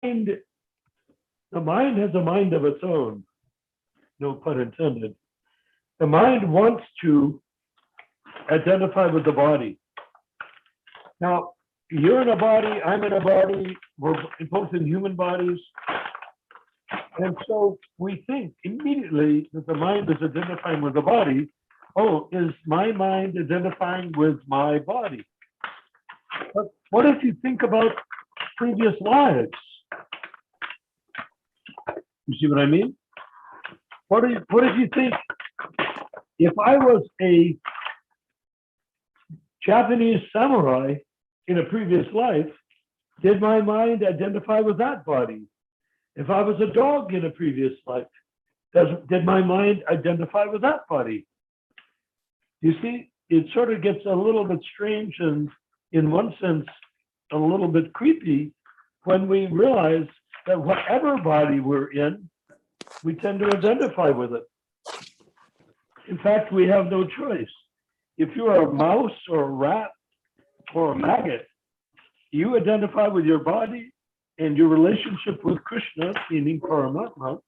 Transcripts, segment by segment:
mind, the mind has a mind of its own, no pun intended. The mind wants to identify with the body. Now, you're in a body, I'm in a body, we're both in human bodies. And so we think immediately that the mind is identifying with the body. Oh, is my mind identifying with my body? But what if you think about previous lives? You see what I mean? What if you think, if I was a Japanese samurai in a previous life, did my mind identify with that body? If I was a dog in a previous life, did my mind identify with that body? You see, it sort of gets a little bit strange and, in one sense, a little bit creepy when we realize that whatever body we're in, we tend to identify with it. In fact, we have no choice. If you are a mouse or a rat or a maggot, you identify with your body, and your relationship with Krishna, meaning Paramatma,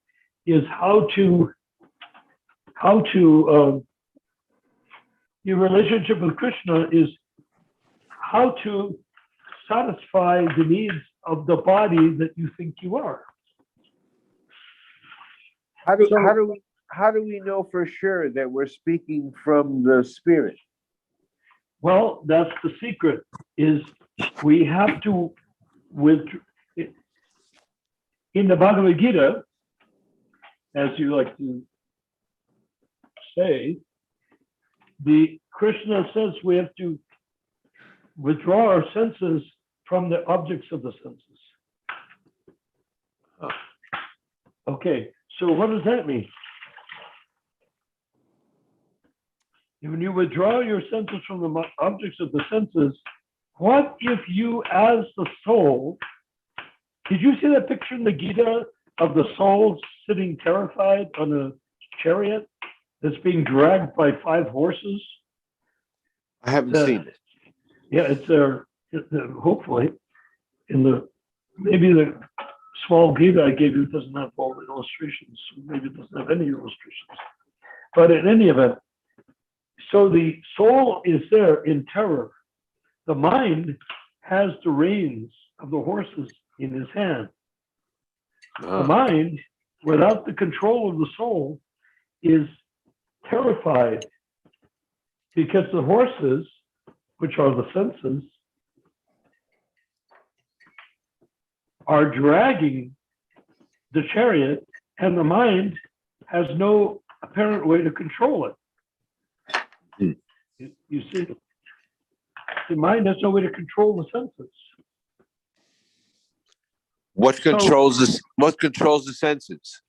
is your relationship with Krishna is how to satisfy the needs of the body that you think you are. How do we know for sure that we're speaking from the spirit? Well, that's the secret, is we have to, in the Bhagavad Gita, as you like to say, the Krishna says we have to withdraw our senses from the objects of the senses. Okay, so what does that mean? When you withdraw your senses from the objects of the senses, what if you, as the soul, did you see that picture in the Gita of the soul sitting terrified on a chariot that's being dragged by 5 horses? I haven't seen it. Yeah, it's there. Hopefully, maybe the small Gita I gave you doesn't have all the illustrations. Maybe it doesn't have any illustrations. But in any event, so the soul is there in terror. The mind has the reins of the horses in his hand. The mind, without the control of the soul, is terrified because the horses, which are the senses, are dragging the chariot, and the mind has no apparent way to control it. You see, the mind has no way to control the senses. What controls the senses?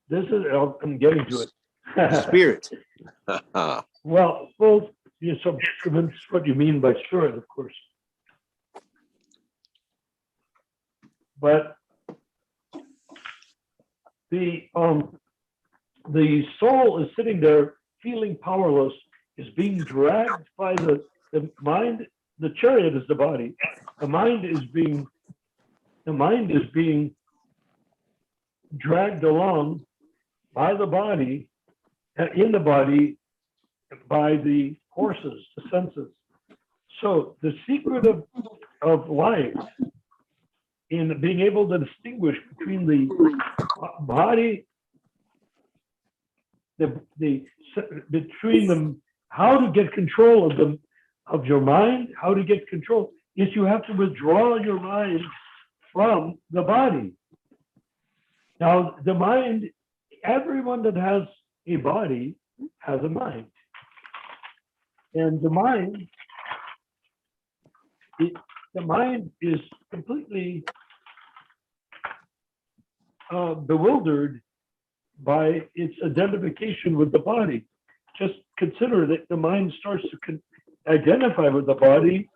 This is, I'm getting to it. Spirit. Well, you're so convinced what you mean by spirit, of course. But the soul is sitting there feeling powerless, is being dragged by the mind. The chariot is the body. The mind is being dragged along by the body, in the body, by the horses, the senses. So the secret of life in being able to distinguish between the body, between them, how to get control of your mind, how to get control, is you have to withdraw your mind from the body. Now, the mind, everyone that has a body has a mind. And the mind is completely bewildered by its identification with the body. Just consider that the mind starts to identify with the body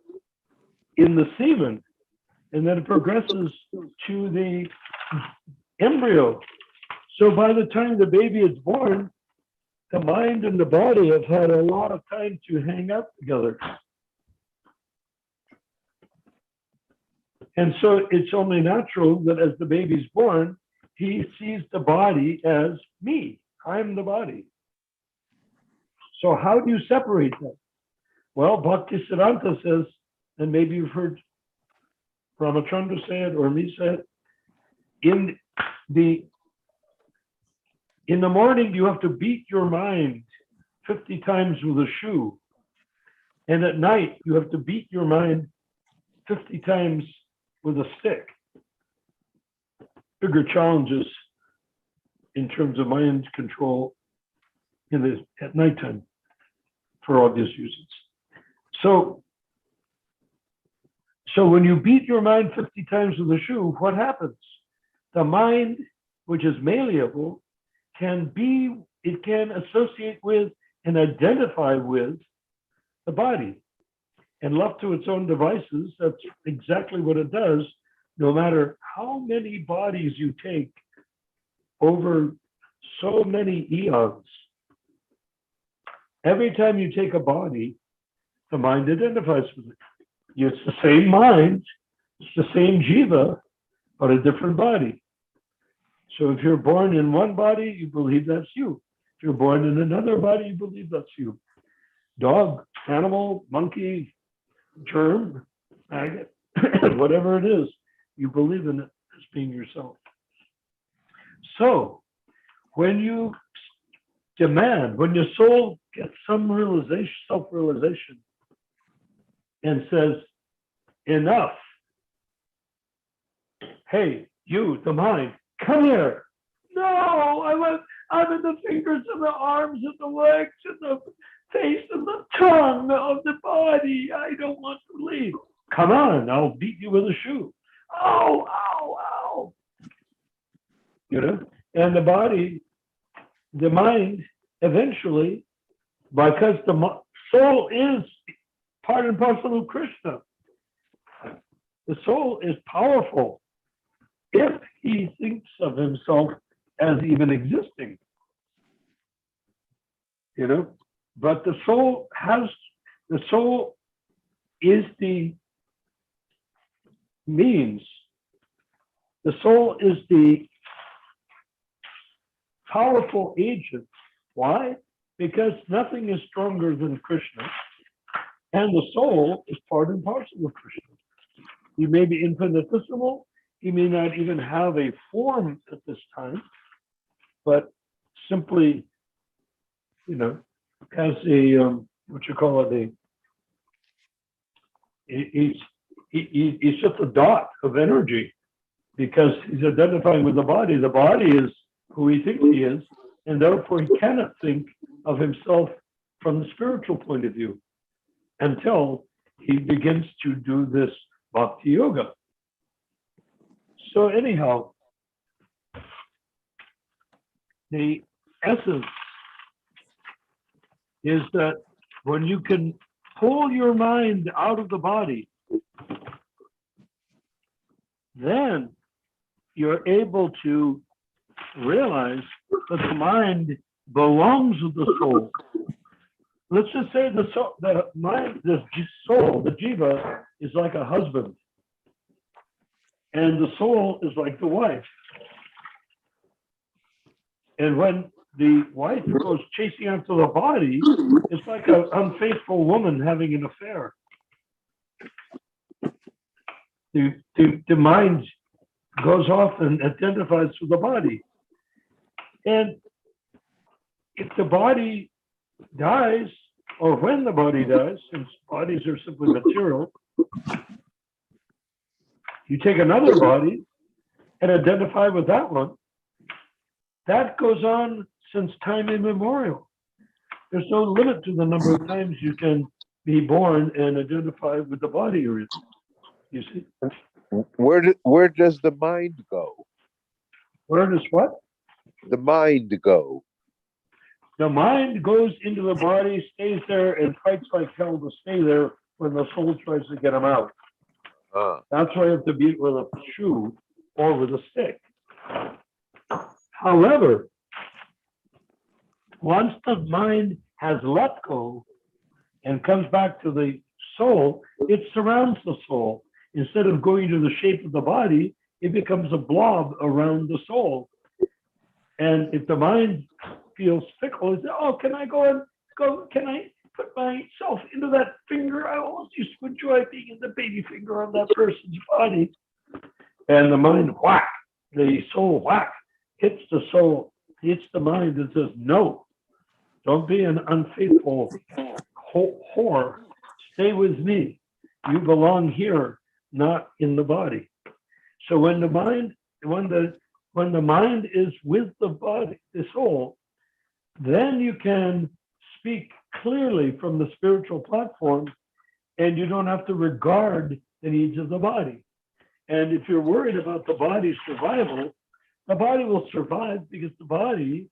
in the semen, and then it progresses to the embryo. So by the time the baby is born, the mind and the body have had a lot of time to hang out together. And so it's only natural that as the baby's born, he sees the body as me. I'm the body. So how do you separate that? Well, Bhaktisiddhanta says, and maybe you've heard Ramachandra say it or me say it, in the morning you have to beat your mind 50 times with a shoe. And at night you have to beat your mind 50 times with a stick. Bigger challenges in terms of mind control at nighttime for obvious reasons. So when you beat your mind 50 times with a shoe, what happens? The mind, which is malleable, can associate with and identify with the body. And left to its own devices, that's exactly what it does, no matter how many bodies you take over so many eons. Every time you take a body, the mind identifies with it. It's the same mind, it's the same jiva, but a different body. So if you're born in one body, you believe that's you. If you're born in another body, you believe that's you. Dog, animal, monkey, germ, maggot, whatever it is, you believe in it as being yourself. So when you demand, when your soul gets some realization, self-realization, and says, enough. Hey, you, the mind, come here. No, I'm in the fingers and the arms and the legs and the face and the tongue of the body. I don't want to leave. Come on, I'll beat you with a shoe. Oh, ow, ow. You know, and the body, the mind, eventually, because the soul is part and parcel of Krishna. The soul is powerful if he thinks of himself as even existing. You know, but the soul is the means. The soul is the powerful agent. Why? Because nothing is stronger than Krishna. And the soul is part and parcel of Krishna. He may be infinitesimal. He may not even have a form at this time, but simply, you know, has a, he's just a dot of energy because he's identifying with the body. The body is who he thinks he is, and therefore he cannot think of himself from the spiritual point of view until he begins to do this bhakti yoga. So anyhow, the essence is that when you can pull your mind out of the body, then you're able to realize that the mind belongs with the soul. Let's just say the soul, the mind, the soul, the jiva is like a husband, and the soul is like the wife. And when the wife goes chasing after the body, it's like an unfaithful woman having an affair. The mind goes off and identifies with the body. And if the body dies, or when the body dies, since bodies are simply material, you take another body and identify with that one. That goes on since time immemorial. There's no limit to the number of times you can be born and identify with the body you're in. You see? Where does the mind go? Where does what? The mind go. The mind goes into the body, stays there, and fights like hell to stay there when the soul tries to get him out. That's why you have to beat with a shoe or with a stick. However, once the mind has let go and comes back to the soul, it surrounds the soul. instead of going to the shape of the body, it becomes a blob around the soul. And if the mind feels fickle, it's, oh, can I can I put myself into that finger? I always used to enjoy being in the baby finger on that person's body. And the mind, whack, the soul, whack, hits the soul, hits the mind and says, no, don't be an unfaithful whore. Stay with me. You belong here, not in the body. So when the mind is with the body, the soul, then you can speak clearly from the spiritual platform, and you don't have to regard the needs of the body. And if you're worried about the body's survival, the body will survive because the body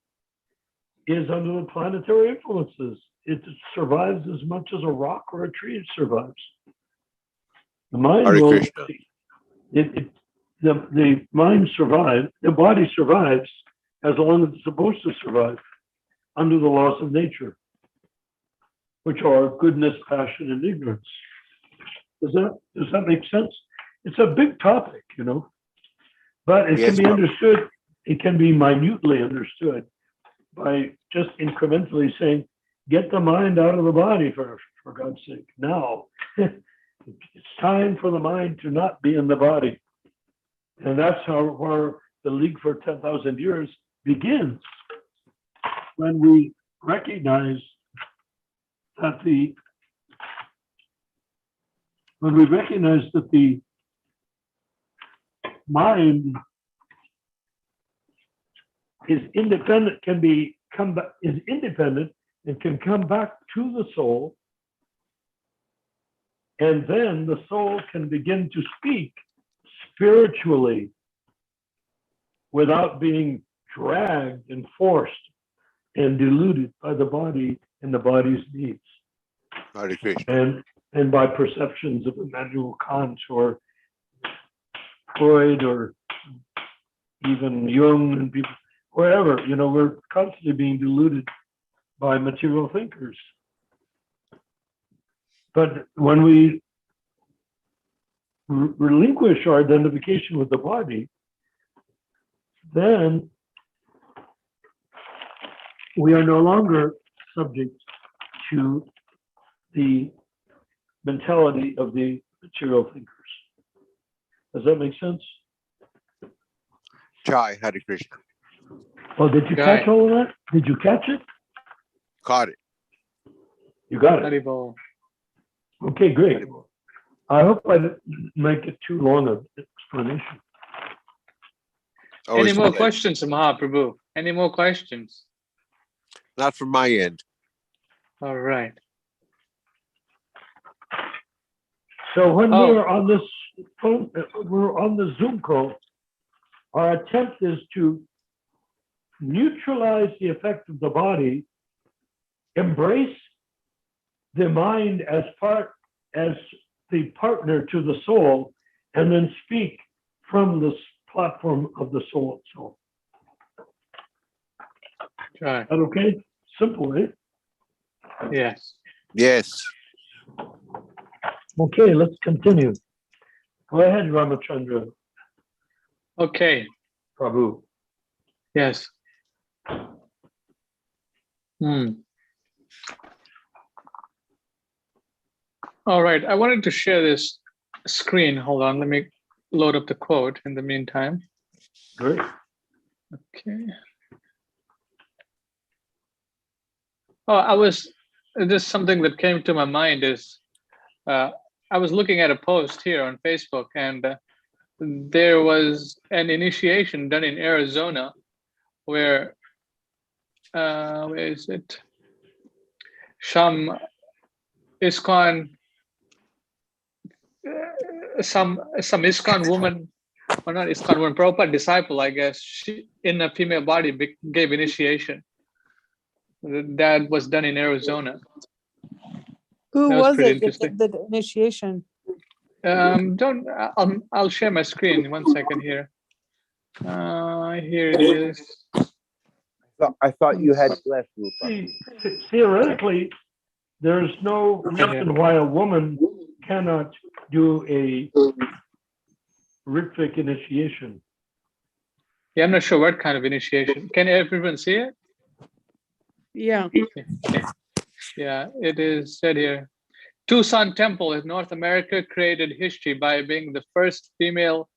is under the planetary influences. It survives as much as a rock or a tree survives. The mind Hare will, Krishna. the mind survives, the body survives as long as it's supposed to survive under the laws of nature, which are goodness, passion, and ignorance. Does that make sense? It's a big topic, but it Yes, can be understood. It can be minutely understood by just incrementally saying, get the mind out of the body for God's sake. Now, it's time for the mind to not be in the body. And that's where the League for 10,000 Years begins. When we recognize that the mind is independent, is independent and can come back to the soul, and then the soul can begin to speak spiritually without being dragged and forced and deluded by the body and the body's needs. Hare Krishna. And by perceptions of Immanuel Kant or Freud or even Jung and people, wherever, we're constantly being deluded by material thinkers. But when we relinquish our identification with the body, then we are no longer subject to the mentality of the material thinkers. Does that make sense? Jai, Hare Krishna. Oh, did you catch all of that? Did you catch it? Caught it. You got it. Haribol. Okay, great. I hope I didn't make it too long an explanation. Always Any more pleasure. questions, Mahaprabhu? Any more questions? Not from my end. All right. So when Oh. we're on this phone, we're on the Zoom call, our attempt is to neutralize the effect of the body, embrace the mind as the partner to the soul, and then speak from the platform of the soul itself. Right. Is that okay? Simple, eh? Yes. Yes. Okay, let's continue. Go ahead, Ramachandra Okay. Prabhu. Yes. All right. I wanted to share this screen. Hold on. Let me load up the quote in the meantime. Great. Okay. Oh, just something that came to my mind is, I was looking at a post here on Facebook, and there was an initiation done in Arizona where is it? Some ISKCON, some ISKCON woman, or not ISKCON woman, Prabhupada disciple, I guess, she in a female body gave initiation. That was done in Arizona. Who That was was pretty it that interesting. did the initiation? I'll share my screen. 1 second here. Here it is. I thought you had left, Rupa. Theoretically, there's no reason why a woman cannot do a Ritvik initiation. Yeah, I'm not sure what kind of initiation. Can everyone see it? Yeah. Yeah, it is said here. Tucson Temple in North America created history by being the first female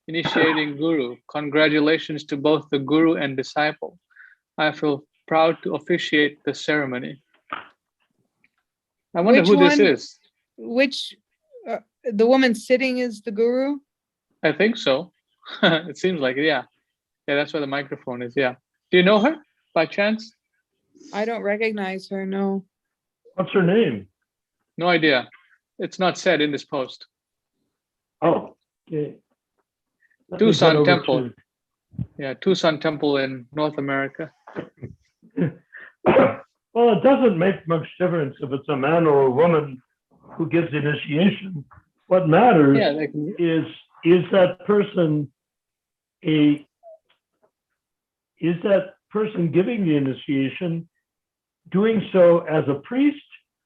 initiating guru. Congratulations to both the guru and disciple. I feel proud to officiate the ceremony. I wonder Which who this one? is. Which, the woman sitting is the guru? I think so. It seems like it, yeah. Yeah, that's where the microphone is, yeah. Do you know her by chance? I don't recognize her, no. What's her name? No idea. It's not said in this post. Oh, okay. Let me get Tucson over Temple. Yeah, Tucson Temple in North America. Well, it doesn't make much difference if it's a man or a woman who gives the initiation. What matters Yeah, they can, is that person giving the initiation doing so as a priest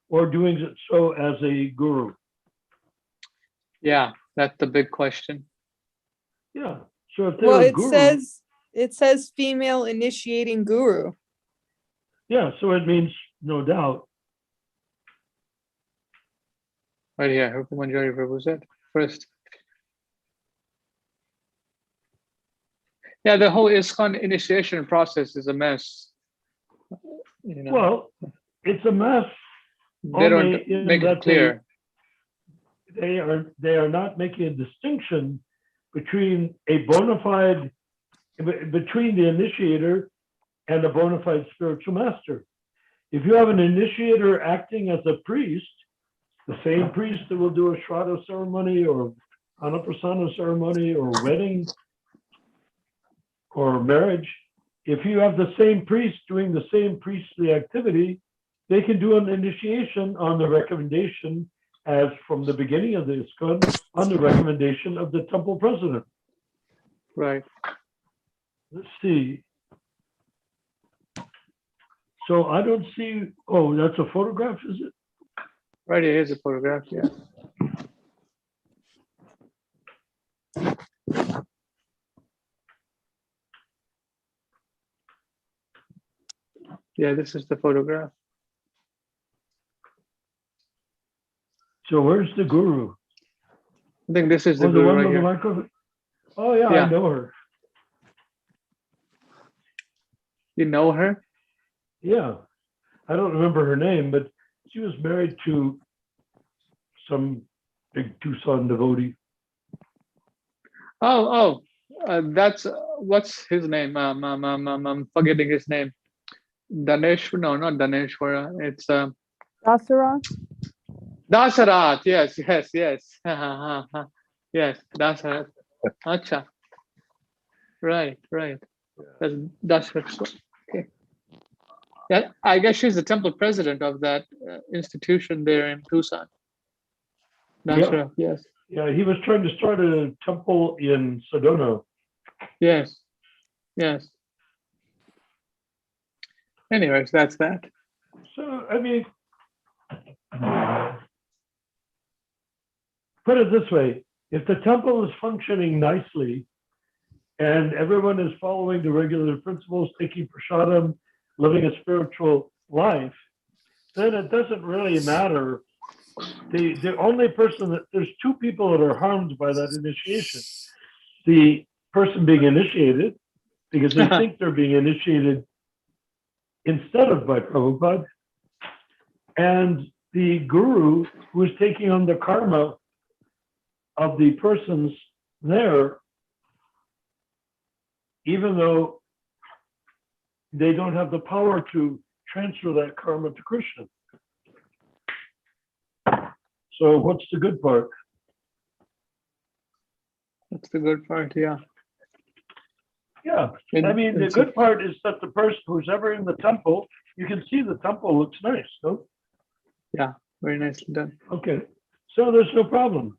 or doing it so as a guru? yeah, that's the big question. Yeah. So if they're Well, a it guru, says female initiating guru. yeah, so it means no doubt. Right here, Rupa Manjari Prabhu said first. Yeah, the whole ISKCON initiation process is a mess. You know, Well, it's a mess. they don't only in make that it clear. They are not making a distinction between a bona fide, between the initiator and a bona fide spiritual master. If you have an initiator acting as a priest, the same priest that will do a Shraddha ceremony or Anaprasana ceremony or wedding or marriage, if you have the same priest doing the same priestly activity, they can do an initiation on the recommendation, as from the beginning of the ISKCON, on the recommendation of the temple president. Right. Let's see. So I don't see, oh, that's a photograph, is it? Right here is a photograph, yeah. Yeah, this is the photograph. So where's the guru? I think this is the Oh, the guru one right with the here. microphone? Oh, yeah, Yeah. I know her. You know her? Yeah. I don't remember her name, but she was married to some big Tucson devotee. That's what's his name? I'm forgetting his name. Danesh? No, not Daneshwara. It's Dasara? Dasarat. Yes. Yes, Dasarat. Acha. Right. That's okay. Yeah, I guess she's the temple president of that institution there in Tucson. Dasarat. Yes. Yeah, he was trying to start a temple in Sedona. Yes. Anyways, that's that. So, I mean, put it this way, if the temple is functioning nicely and everyone is following the regular principles, taking prasadam, living a spiritual life, then it doesn't really matter. The only person that, there's two people that are harmed by that initiation. The person being initiated, because they think they're being initiated instead of by Prabhupada, and the guru who is taking on the karma of the persons there, even though they don't have the power to transfer that karma to Krishna. So what's the good part? That's the good part, yeah. Yeah, I mean, the good part is that the person who's ever in the temple, you can see the temple looks nice, no? Yeah, very nicely done. Okay, so there's no problem.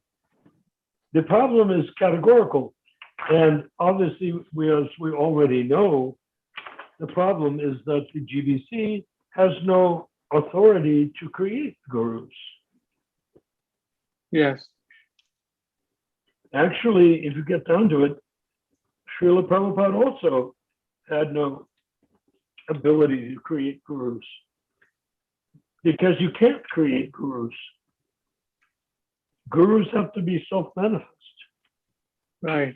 The problem is categorical. And obviously, as we already know, the problem is that the GBC has no authority to create gurus. Yes. Actually, if you get down to it, Srila Prabhupada also had no ability to create gurus, because you can't create gurus. Gurus have to be self-manifest. Right.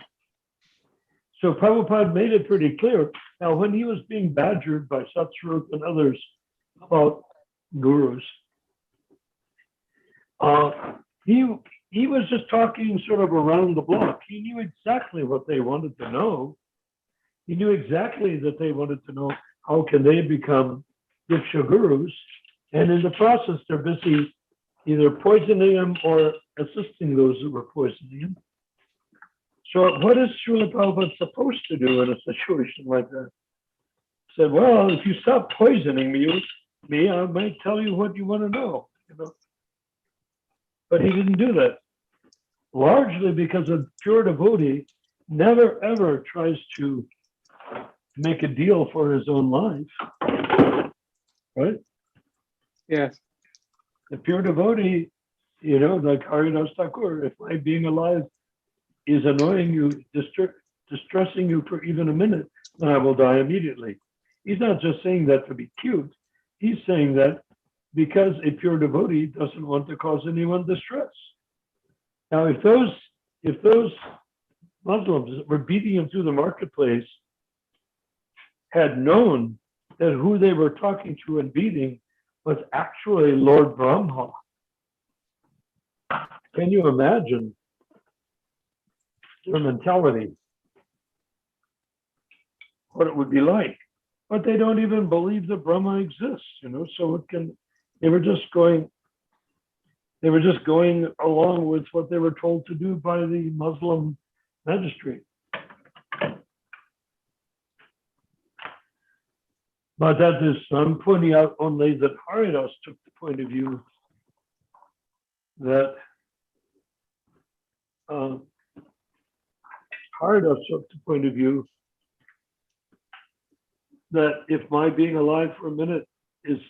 So Prabhupada made it pretty clear. Now, when he was being badgered by Satsvarup and others about gurus, he was just talking sort of around the block. He knew exactly what they wanted to know. He knew exactly that they wanted to know how can they become Diksha gurus, and in the process, they're busy either poisoning them or assisting those who were poisoning them. So what is Srila Prabhupada supposed to do in a situation like that? He said, well, if you stop poisoning me, I might tell you what you want to know. But he didn't do that, largely because a pure devotee never ever tries to make a deal for his own life, right? Yes. The pure devotee, like Hare Thakur, if my being alive is annoying you, distressing you for even a minute, then I will die immediately. He's not just saying that to be cute. He's saying that because a pure devotee doesn't want to cause anyone distress. Now, if those Muslims that were beating him through the marketplace had known that who they were talking to and beating was actually Lord Brahma, can you imagine their mentality? What it would be like? But they don't even believe that Brahma exists, so they were just going along with what they were told to do by the Muslim magistrate. But that is, I'm pointing out only that Haridas took the point of view that Haridas took the point of view that if my being alive for a minute is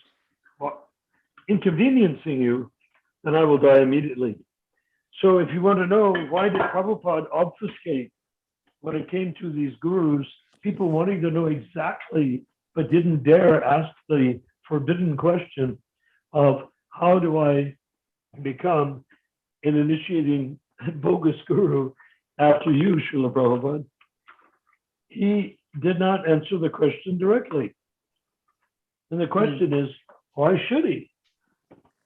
inconveniencing you, then I will die immediately. So if you want to know why did Prabhupada obfuscate when it came to these gurus, people wanting to know exactly, but didn't dare ask the forbidden question of how do I become an initiating bogus guru after you, Srila Prabhupada? He did not answer the question directly. And the question is, why should he?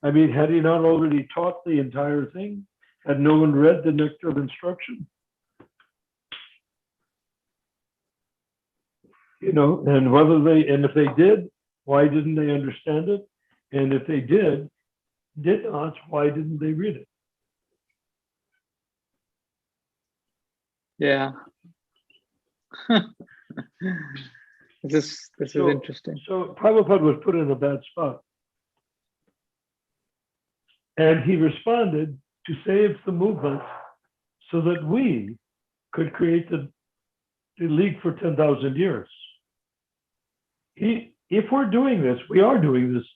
I mean, had he not already taught the entire thing? Had no one read the Nectar of Instruction? And if they did, why didn't they understand it? And if they did not, why didn't they read it? Yeah. This is interesting. So Prabhupada was put in a bad spot. And he responded to save the movement so that we could create the League for 10,000 years. If we're doing this, we are doing this.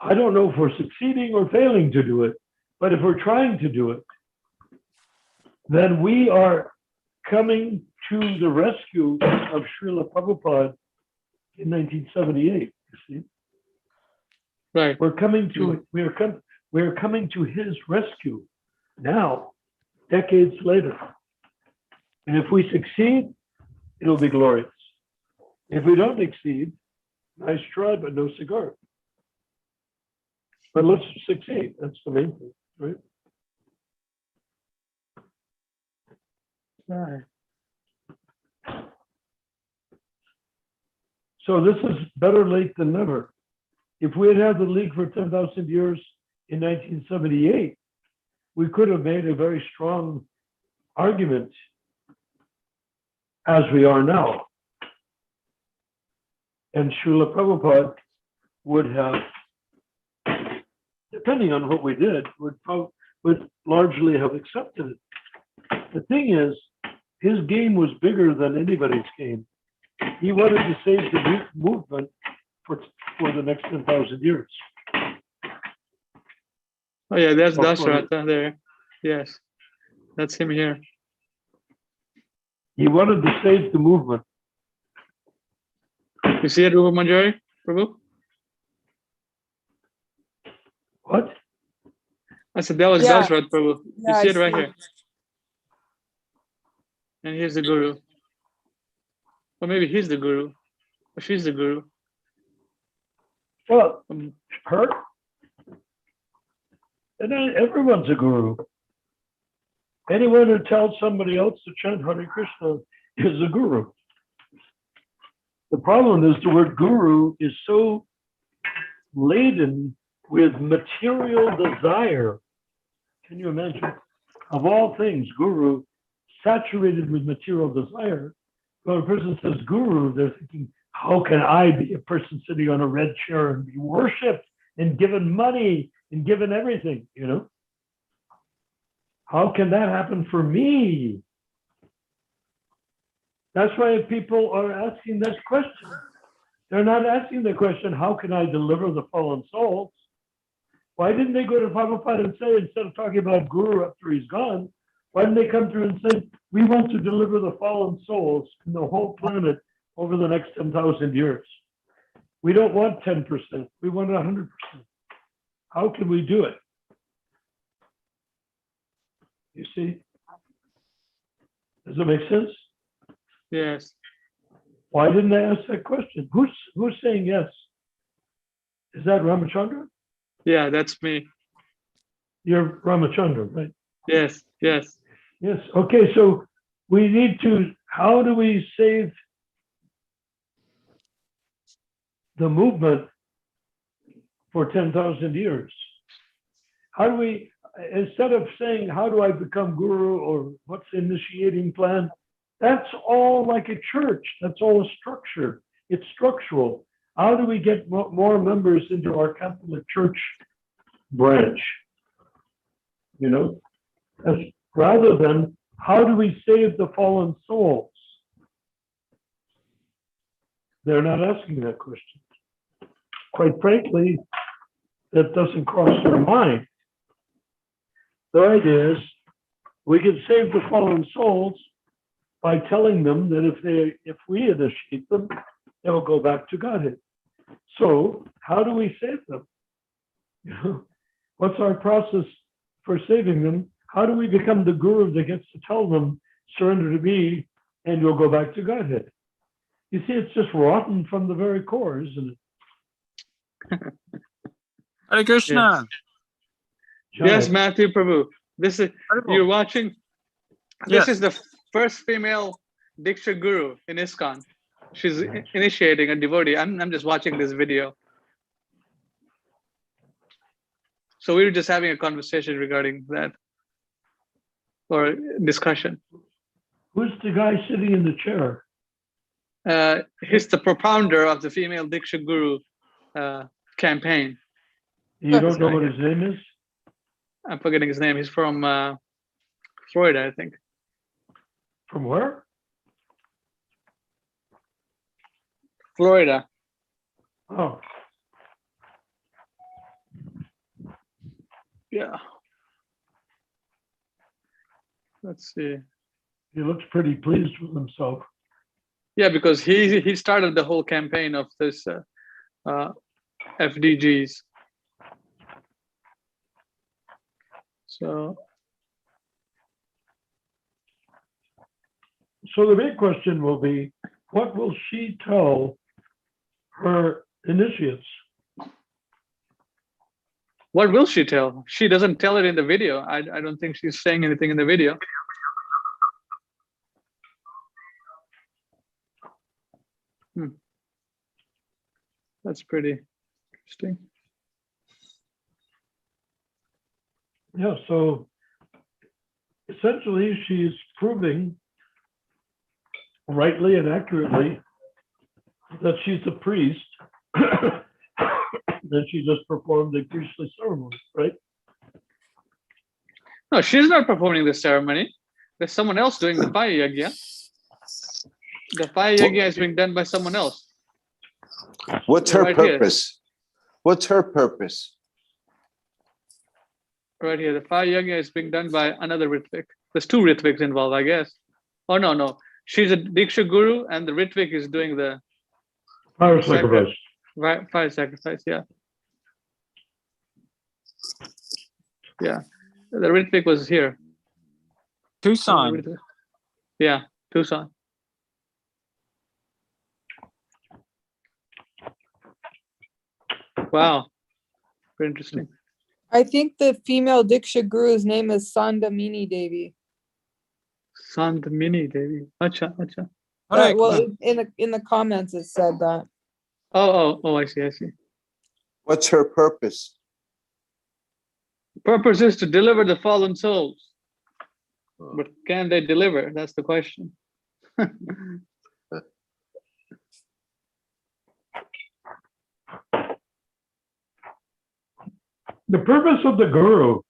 I don't know if we're succeeding or failing to do it, but if we're trying to do it, then we are coming to the rescue of Srila Prabhupada in 1978. You see, Right. we're coming to his rescue now, decades later. And if we succeed, it'll be glorious. If we don't succeed, nice try, but no cigar. But let's succeed. That's the main thing, right? Right. So this is better late than never. If we had the League for 10,000 years in 1978, we could have made a very strong argument as we are now. And Srila Prabhupada would have, depending on what we did, would largely have accepted it. The thing is, his game was bigger than anybody's game. He wanted to save the movement for the next 10,000 years. Oh yeah, that's Oh, Dasharatha there. Yes, that's him here. He wanted to save the movement. You see it, Rupa Manjari, Prabhu? What? I said that was Yeah. Dasharatha, Prabhu. You Yeah, see I it right see. here. And here's the guru. Or maybe he's the guru. Or she's the guru. Well, Um, her? And then everyone's a guru. Anyone who tells somebody else to chant Hare Krishna is a guru. The problem is the word guru is so laden with material desire. Can you imagine? Of all things, guru, saturated with material desire. When a person says guru, they're thinking, how can I be a person sitting on a red chair and be worshipped and given money and given everything, you know? How can that happen for me? That's why people are asking this question. They're not asking the question, how can I deliver the fallen souls? Why didn't they go to Prabhupada and say, instead of talking about Guru after he's gone, why didn't they come through and say, we want to deliver the fallen souls in the whole planet over the next 10,000 years? We don't want 10%, we want 100%. How can we do it? You see? Does it make sense? yes. Why didn't I ask that question? Who's saying yes? Is that Ramachandra? Yeah, that's me. You're Ramachandra, right? Yes, yes. Yes. Okay, so we need to, how do we save the movement for 10,000 years? How do we, instead of saying, how do I become guru or what's the initiating plan? That's all like a church. That's all a structure. It's structural. How do we get more members into our Catholic Church branch? You know, rather than how do we save the fallen souls? They're not asking that question. Quite frankly, that doesn't cross their mind. The idea is we can save the fallen souls by telling them that if we initiate them, they will go back to Godhead. So how do we save them? You know, what's our process for saving them? How do we become the guru that gets to tell them, surrender to me, and you'll go back to Godhead? You see, it's just rotten from the very core, isn't it? Hare Krishna. Yes, Jai. Matthew Prabhu. This is you're watching. This Yes. is the first female Diksha Guru in ISKCON. She's initiating a devotee. I'm just watching this video. So we were just having a conversation regarding that, or discussion. Who's the guy sitting in the chair? He's the propounder of the female Diksha Guru campaign. You don't know what his name is? I'm forgetting his name. He's from Florida, I think. From where? Florida. Oh, Yeah. Let's see. he looks pretty pleased with himself. Yeah, because he started the whole campaign of this FDGs. So So the big question will be, what will she tell her initiates? what will she tell? She doesn't tell it in the video. I don't think she's saying anything in the video. That's pretty interesting. Yeah, so essentially she's proving rightly and accurately that she's a priest, that she just performed the priestly ceremony, right? No, she's not performing the ceremony. There's someone else doing the Fire Yagya. The Fire Yagya is being done by someone else. What's They're her right here. purpose? What's her purpose? right here. The fire yajna is being done by another Ritvik. There's two Ritviks involved, I guess. Oh, no. She's a Diksha Guru and the Ritvik is doing the Fire sacrifice. fire sacrifice, yeah. Yeah, the Ritvik was here. Tucson. Yeah, Tucson. Wow, very interesting. I think the female Diksha Guru's name is Sandamini Devi. Sandamini Devi. Acha. Hare Well, Krishna. in the comments it said that. Oh, I see. What's her purpose? Purpose is to deliver the fallen souls. But can they deliver? That's the question. The purpose of the guru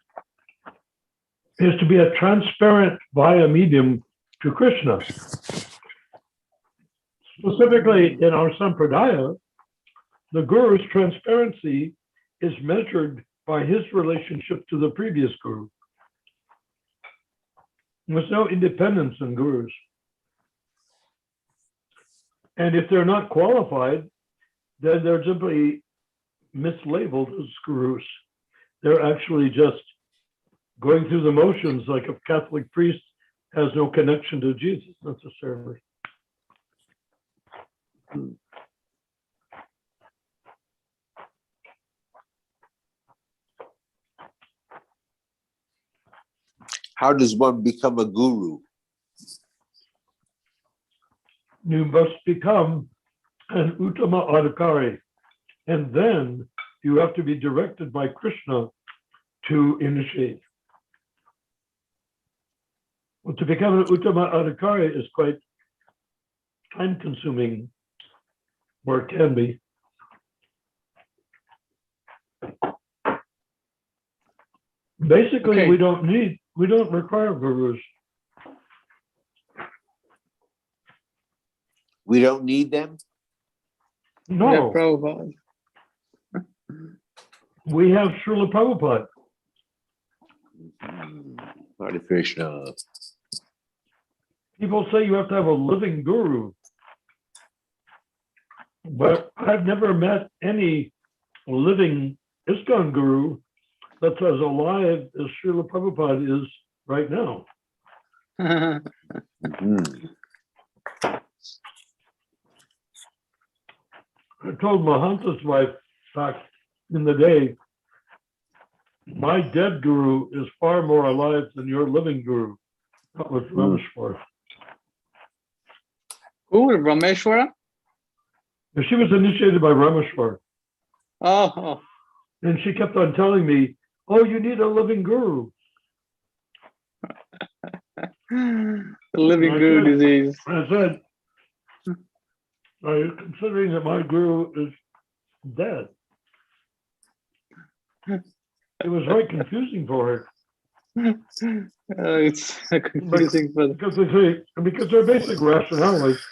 is to be a transparent via medium to Krishna. Specifically in our sampradaya, the guru's transparency is measured by his relationship to the previous guru. There's no independence in gurus. And if they're not qualified, then they're simply mislabeled as gurus. They're actually just going through the motions, like a Catholic priest has no connection to Jesus necessarily. How does one become a guru? You must become an Uttama Adhikari, and then you have to be directed by Krishna to initiate. Well, to become an Uttama Adhikari is quite time-consuming, or it can be. Basically, Okay. we don't require gurus. We don't need them? Yeah, No, Prabhupada. we have Srila Prabhupada. Hare Krishna. People say you have to have a living guru. But I've never met any living ISKCON guru that's as alive as Srila Prabhupada is right now. Mhm. I told Mahanta's wife back in the day, my dead guru is far more alive than your living guru. That was Rameshwar. Who? Rameshwara? She was initiated by Rameshwar. Oh. And she kept on telling me, oh, you need a living guru. The living I guru said- disease. I said, are you considering that my guru is dead? It was very confusing for her. It's confusing for them. Because their basic rationale is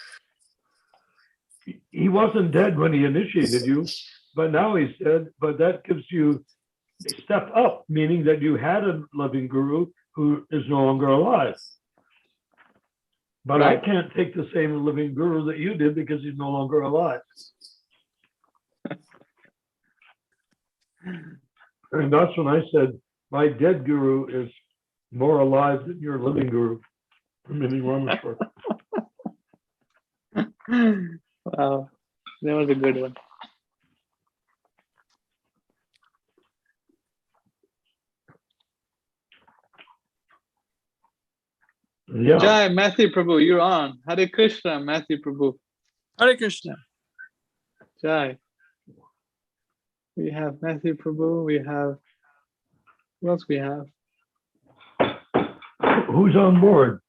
he wasn't dead when he initiated you, but now he's dead, but that gives you a step up, meaning that you had a living guru who is no longer alive. But Right. I can't take the same living guru that you did because he's no longer alive. And that's when I said, my dead guru is more alive than your living guru, meaning Rameshwar. Wow, that was a good one. Yeah. Jai, Matthew Prabhu, you're on. Hare Krishna, Matthew Prabhu. Hare Krishna. Jai. We have Matthew Prabhu, we have, who else we have? Who's on board?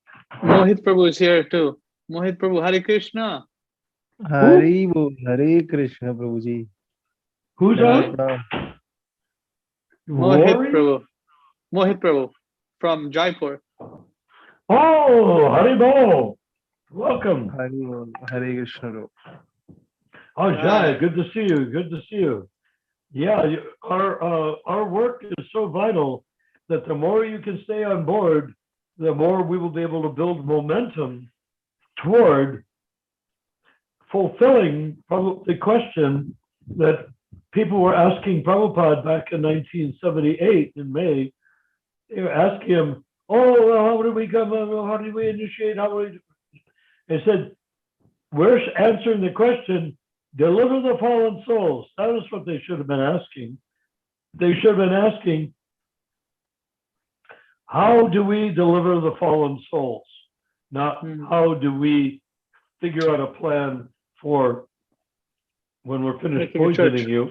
Mohit Prabhu is here too. Mohit Prabhu, Hare Krishna. Hari बोल हरे कृष्ण प्रभु जी Who's on? Mohit Rory? Prabhu. Mohit Prabhu from Jaipur. Oh, Haribol. Welcome. Hari बोल हरे कृष्ण प्रभु Oh, Hi. Jai, good to see you. Good to see you. Yeah, our work is so vital that the more you can stay on board, the more we will be able to build momentum toward fulfilling the question that people were asking Prabhupada back in 1978 in May. They were asking him, oh, well, how do we come, how do we initiate, how do we, they said, we're answering the question, deliver the fallen souls. That was what they should have been asking. They should have been asking, how do we deliver the fallen souls? Not how do we figure out a plan for when we're finished Making a church. poisoning you.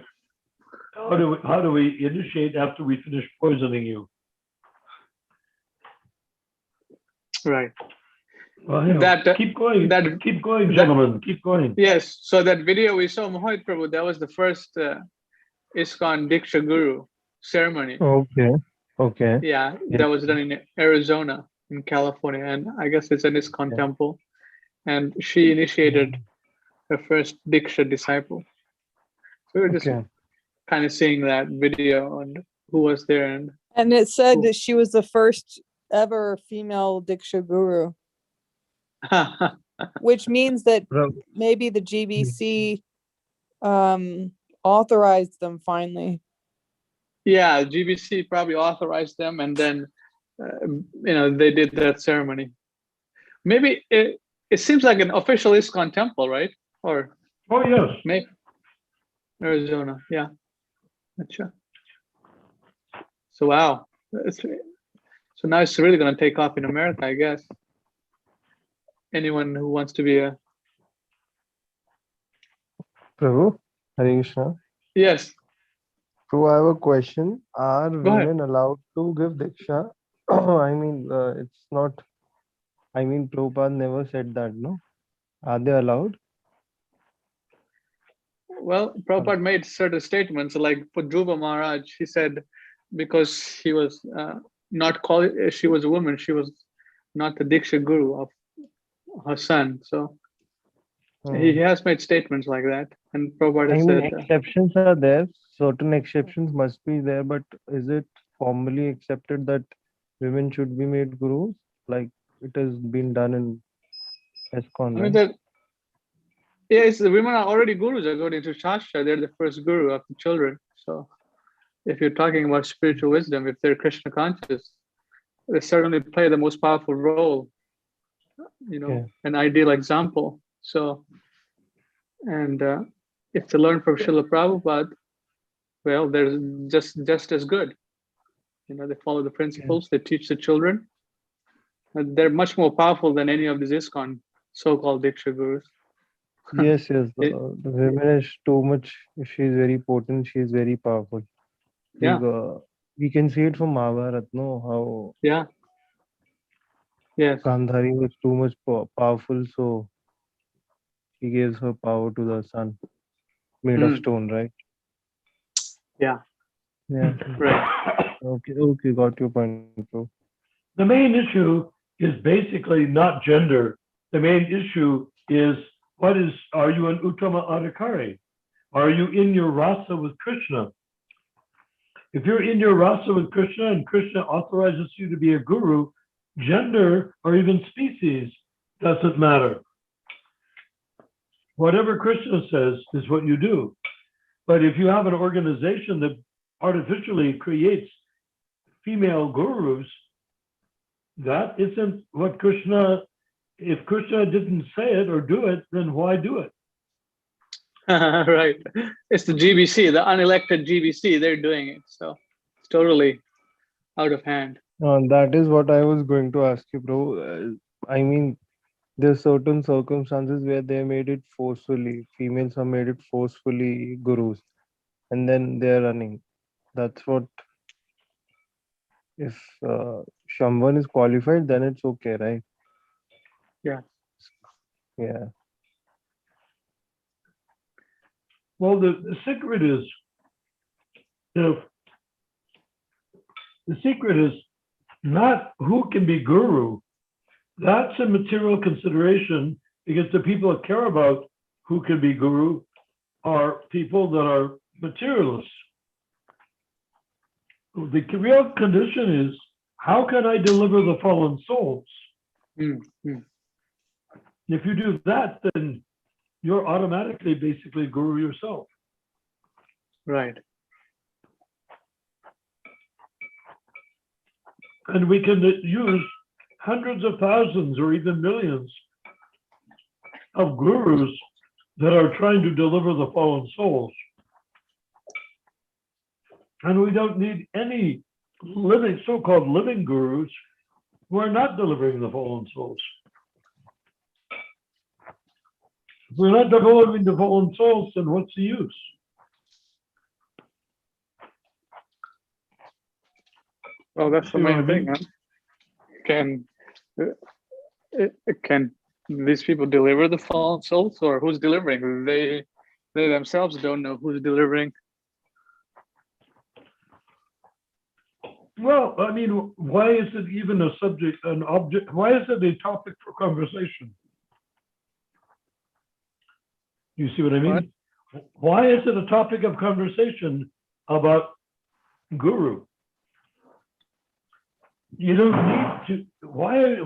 How do we initiate after we finish poisoning you? Right. Well, you know, That, keep going, keep going, gentlemen, keep going. Yes. So that video we saw, Mohit Prabhu, that was the first ISKCON Diksha Guru ceremony. Okay. Okay. Yeah, Yeah. that was done in Arizona, in California, and I guess it's an ISKCON temple. And she initiated her first Diksha disciple. So we were just Okay. kind of seeing that video and who was there. And it said Cool. that she was the first ever female Diksha guru, And which means that Prab- maybe the GBC authorized them finally. yeah, GBC probably authorized them, and then they did that ceremony. Maybe it seems like an official ISKCON temple, right? Or Oh, yes. maybe Arizona, yeah. Gotcha. So wow, so now it's really going to take off in America, I guess. Anyone who wants to be a Prabhu, Hare Krishna. yes. So I have a question. Are Go ahead. women allowed to give Diksha? I mean, it's not, I mean, Prabhupada never said that, no? Are they allowed? Well, Prabhupada made certain statements, like for Dhruva Maharaj, he said because he was not called, she was a woman, she was not the Diksha Guru of her son. So he has made statements like that. And Prabhupada I has mean, said, exceptions are there. Certain exceptions must be there, but is it formally accepted that women should be made gurus? Like it has been done in ISKCON, I mean, right? that yes, the women are already gurus according to Shastra. They're the first guru of the children. So if you're talking about spiritual wisdom, if they're Krishna conscious, they certainly play the most powerful role, an ideal example. So, and if they learn from Srila Prabhupada, well, they're just as good. They follow the principles, they teach the children. And they're much more powerful than any of these ISKCON so-called Diksha gurus. Yes, yes. The women is too much. She is very potent. She is very powerful. Yeah. Like, we can see it from Mahabharata, no? How Yeah. Yes. Gandhari was too much powerful, so he gives her power to the son, made of stone, right? Yeah. Yeah. Right. Okay, got your point, bro. The main issue is basically not gender. The main issue is are you an Uttama Adhikari? Are you in your rasa with Krishna? If you're in your rasa with Krishna and Krishna authorizes you to be a guru, gender or even species doesn't matter. Whatever Krishna says is what you do. But if you have an organization that artificially creates female gurus, that isn't what Krishna, if Krishna didn't say it or do it, then why do it? Right. It's the GBC, the unelected GBC, they're doing it. So it's totally out of hand. That is what I was going to ask you, bro. I mean, there's certain circumstances where they made it forcefully. Females have made it forcefully gurus, and then they're running. That's what. If someone is qualified, then it's okay, right? Yeah. Yeah. Well, the secret is, the secret is not who can be guru. That's a material consideration because the people that care about who can be guru are people that are materialists. The real condition is, how can I deliver the fallen souls? Mm, mm. If you do that, then you're automatically basically guru yourself. Right. And we can use hundreds of thousands or even millions of gurus that are trying to deliver the fallen souls. And we don't need any living, so-called living gurus who are not delivering the fallen souls. If we're not delivering the fallen souls, then what's the use? Well, that's the See what I main thing. mean? Huh? Can these people deliver the fallen souls, or who's delivering? They themselves don't know who's delivering. Well, I mean, why is it even a subject, an object? Why is it a topic for conversation? You see what I mean? Why is it a topic of conversation about guru? You don't need to. Why?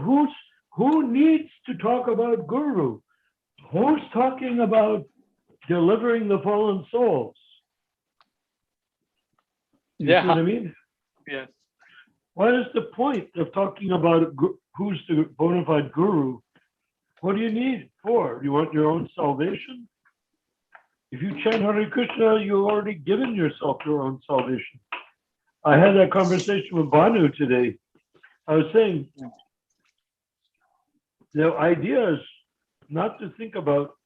Who needs to talk about guru? Who's talking about delivering the fallen souls? You see what I mean? Yes. What is the point of talking about who's the bona fide guru? What do you need it for? You want your own salvation? If you chant Hare Krishna, you've already given yourself your own salvation. I had that conversation with Banu today. I was saying, the idea is not to think about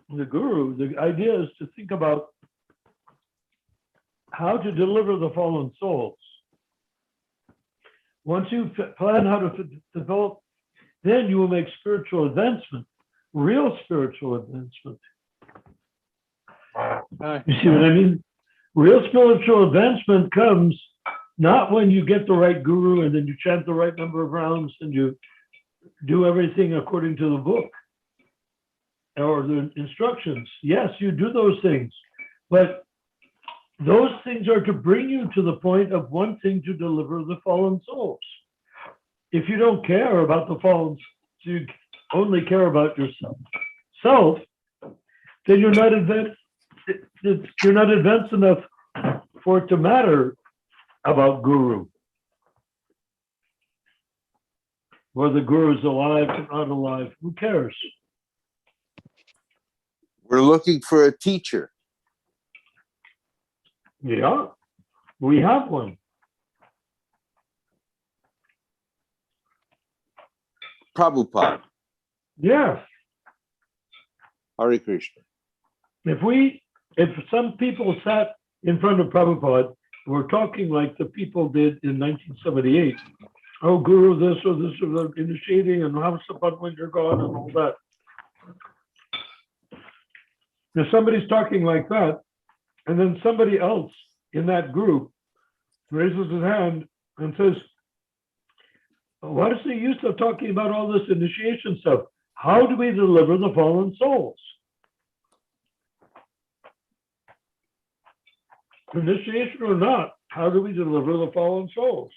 the guru. The idea is to think about how to deliver the fallen souls. Once you plan how to develop, then you will make spiritual advancement, real spiritual advancement. You see what I mean? Real spiritual advancement comes not when you get the right guru and then you chant the right number of rounds and you do everything according to the book or the instructions. Yes, you do those things, but those things are to bring you to the point of wanting to deliver the fallen souls. If you don't care about the fallen, you only care about yourself, then you're not advanced. You're not advanced enough for it to matter about guru. Whether guru is alive or not alive, who cares? We're looking for a teacher. Yeah, we have one. Prabhupada. Yes. Hare Krishna. If some people sat in front of Prabhupada, were talking like the people did in 1978, oh, guru, this or that, initiating, and how's the fun when you're gone, and all that. If somebody's talking like that, and then somebody else in that group raises his hand and says, what is the use of talking about all this initiation stuff? How do we deliver the fallen souls? Initiation or not, how do we deliver the fallen souls?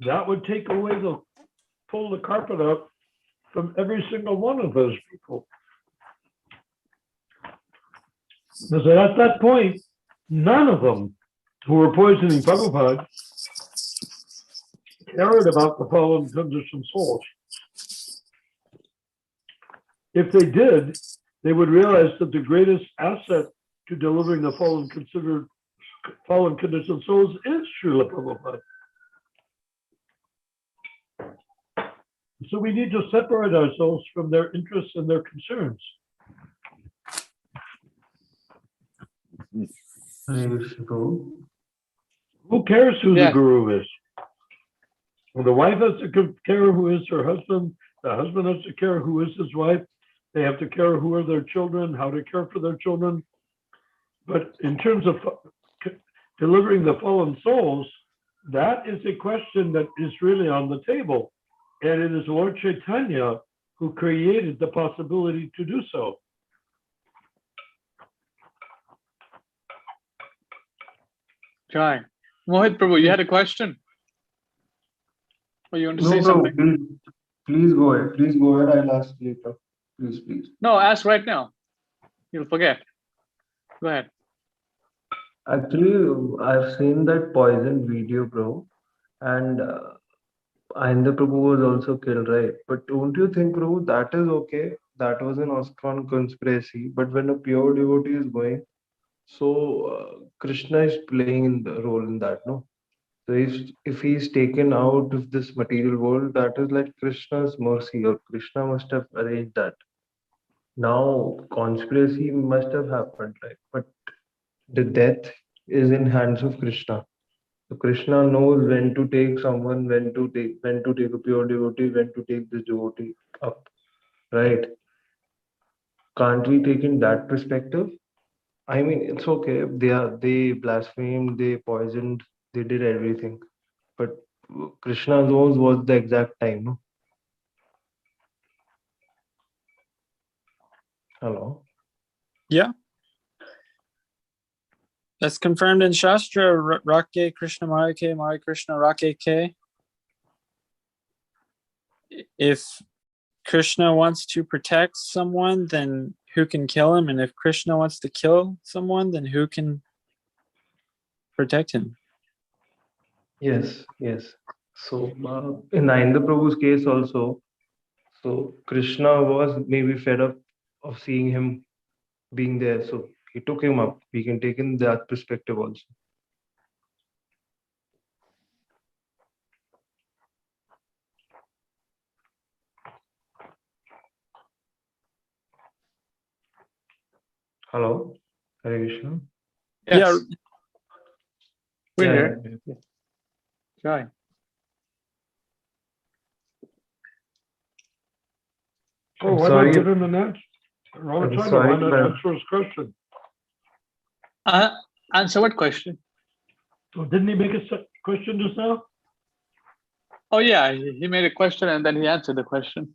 That would take away pull the carpet up from every single one of those people. Because at that point, none of them who were poisoning Prabhupada cared about the fallen conditioned souls. If they did, they would realize that the greatest asset to delivering the fallen conditioned souls is Srila Prabhupada. So we need to separate ourselves from their interests and their concerns. Who cares who the guru is? Well, the wife has to care who is her husband. The husband has to care who is his wife. They have to care who are their children, how to care for their children. But in terms of delivering the fallen souls, that is a question that is really on the table. And it is Lord Chaitanya who created the possibility to do so. Jai. Mohit Prabhu, you had a question? Or you want to say No, bro, something? please go ahead. Please go ahead. I'll ask later. Please. No, ask right now. You'll forget. Go ahead. Actually, I've seen that poison video, bro, and Ayanda Prabhu was also killed, right? But don't you think, bro, that is okay? That was an Oscar conspiracy. But when a pure devotee is going, so Krishna is playing in the role in that, no? So if he's taken out of this material world, that is like Krishna's mercy, or Krishna must have arranged that. Now, conspiracy must have happened, right? But the death is in hands of Krishna. So Krishna knows when to take someone, when to take a pure devotee, when to take this devotee up, right? Can't we take in that perspective? I mean, it's okay. They blasphemed, they poisoned, they did everything. But Krishna knows what's the exact time, no? Hello? Yeah. That's confirmed in Shastra. Rake Krishna Marike, Mari Krishna Rake Ke. If Krishna wants to protect someone, then who can kill him? And if Krishna wants to kill someone, then who can protect him? Yes. So in Ainda Prabhu's case also, so Krishna was maybe fed up of seeing him being there. So he took him up. We can take in that perspective also. Hello? Hare Krishna? Yes. Yeah. We're Yeah, here. yeah. Jai. Oh, why sorry. not give him an answer? I'm Why sorry, not but- answer his question? Answer what question? So didn't he make a question just now? Oh, yeah. He made a question and then he answered the question.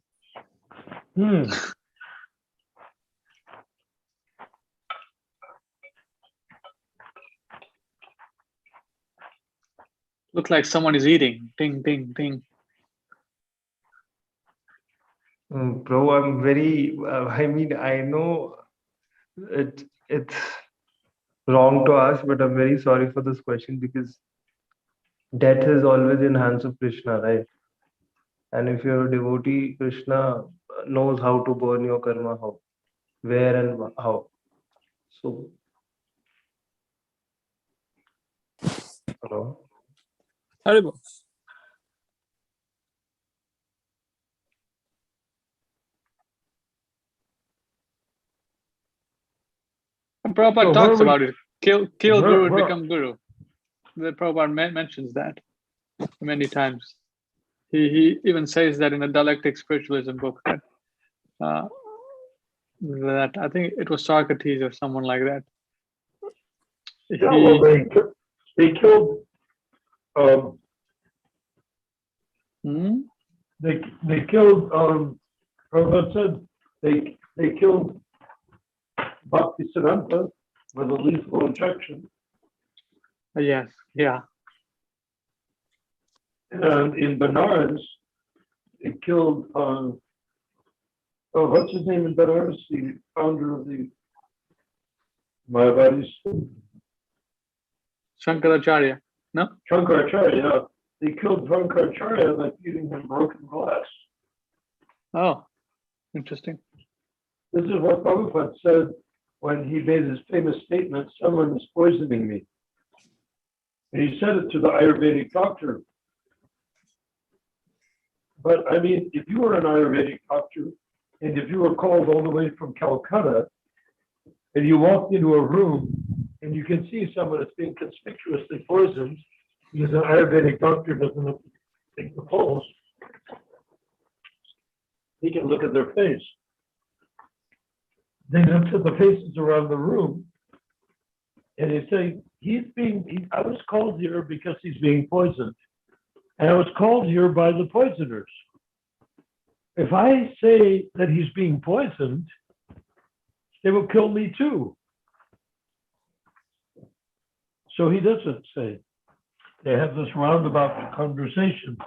Looks like someone is eating. Ding, ding, ding. Bro, I'm very, I mean, I know it's wrong to ask, but I'm very sorry for this question because death is always in hands of Krishna, right? And if you're a devotee, Krishna knows how to burn your karma, how, where and how. So, hello? Haribo. And Prabhupada So talks where are about it. Kill where- Guru, where- become Guru. The Prabhupada mentions that many times. He even says that in a dialectic spiritualism book that that I think it was Socrates or someone like that. Yeah, well, they killed Hmm? they killed Prabhupada said they killed Bhaktisiddhanta with a lethal injection. Yes, yeah. And in Benares, they killed what's his name in Benares? The founder of the Mayavadis, Shankaracharya. No? Shankaracharya. Yeah. They killed Shankaracharya by feeding him broken glass. Oh, interesting. This is what Prabhupada said when he made his famous statement, someone is poisoning me. And he said it to the Ayurvedic doctor. But I mean, if you were an Ayurvedic doctor, and if you were called all the way from Calcutta, and you walked into a room, and you can see someone that's being conspicuously poisoned, because an Ayurvedic doctor doesn't have to take the pulse, he can look at their face. They look at the faces around the room, and they say, I was called here because he's being poisoned. And I was called here by the poisoners. If I say that he's being poisoned, they will kill me too. So he doesn't say. They have this roundabout conversation.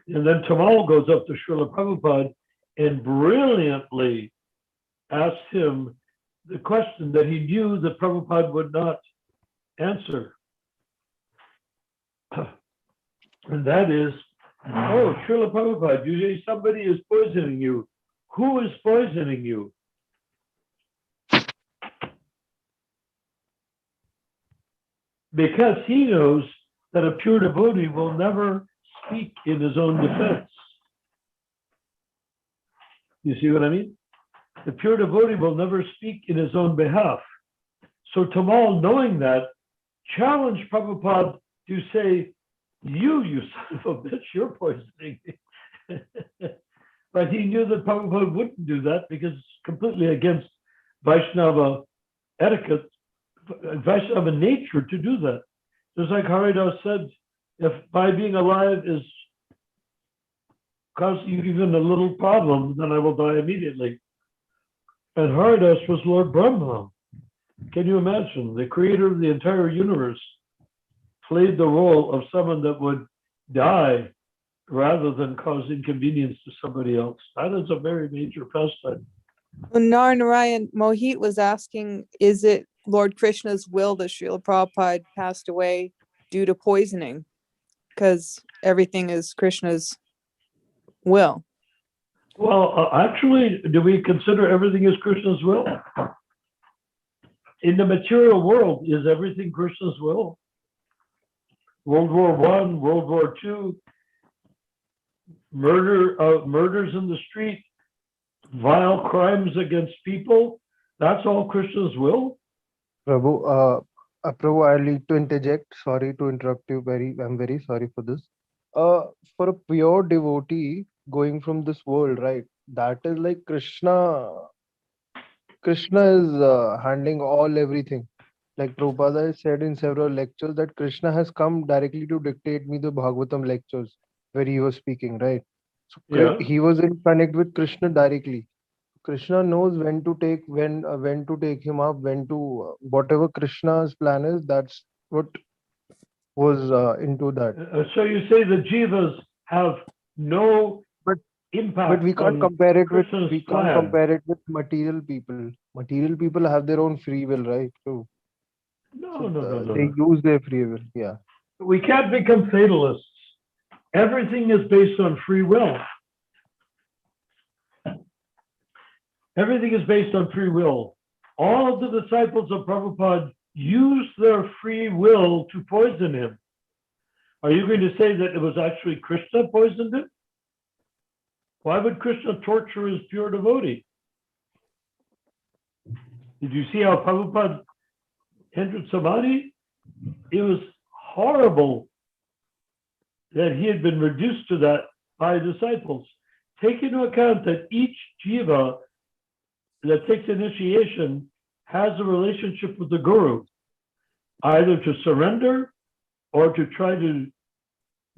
And then Tamal goes up to Srila Prabhupada and brilliantly asks him the question that he knew that Prabhupada would not answer. And that is, oh, Srila Prabhupada, you say somebody is poisoning you. Who is poisoning you? Because he knows that a pure devotee will never speak in his own defense. You see what I mean? The pure devotee will never speak in his own behalf. So Tamal, knowing that, challenged Prabhupada to say, you son of a bitch, you're poisoning me. But he knew that Prabhupada wouldn't do that because it's completely against Vaishnava etiquette, Vaishnava nature to do that. Just like Haridas said, if by being alive is causing you even a little problem, then I will die immediately. And Haridas was Lord Brahma. Can you imagine? The creator of the entire universe played the role of someone that would die rather than cause inconvenience to somebody else. That is a very major pastime. When Narayan Mohit was asking, is it Lord Krishna's will that Srila Prabhupada passed away due to poisoning? Because everything is Krishna's will. Well, actually, do we consider everything as Krishna's will? In the material world, is everything Krishna's will? World War I, World War II, murders in the street, vile crimes against people, that's all Krishna's will? Prabhu, Prabhu, I need to interject. Sorry to interrupt you. I'm very sorry for this. For a pure devotee going from this world, right? That is like Krishna. Krishna is handling everything. Like Prabhupada has said in several lectures that Krishna has come directly to dictate me the Bhagavatam lectures where he was speaking, right? So Yeah. he was in connect with Krishna directly. Krishna knows when to take him up, when to whatever Krishna's plan is. That's what was into that. So you say the jivas have no But impact But we can't on compare it with Krishna's plan. material people. Material people have their own free will, right? So, No. they use their free will. Yeah. We can't become fatalists. Everything is based on free will. Everything is based on free will. All of the disciples of Prabhupada used their free will to poison him. Are you going to say that it was actually Krishna poisoned him? Why would Krishna torture his pure devotee? Did you see how Prabhupada entered Samadhi? It was horrible that he had been reduced to that by disciples. Take into account that each jiva that takes initiation has a relationship with the guru, either to surrender or to try to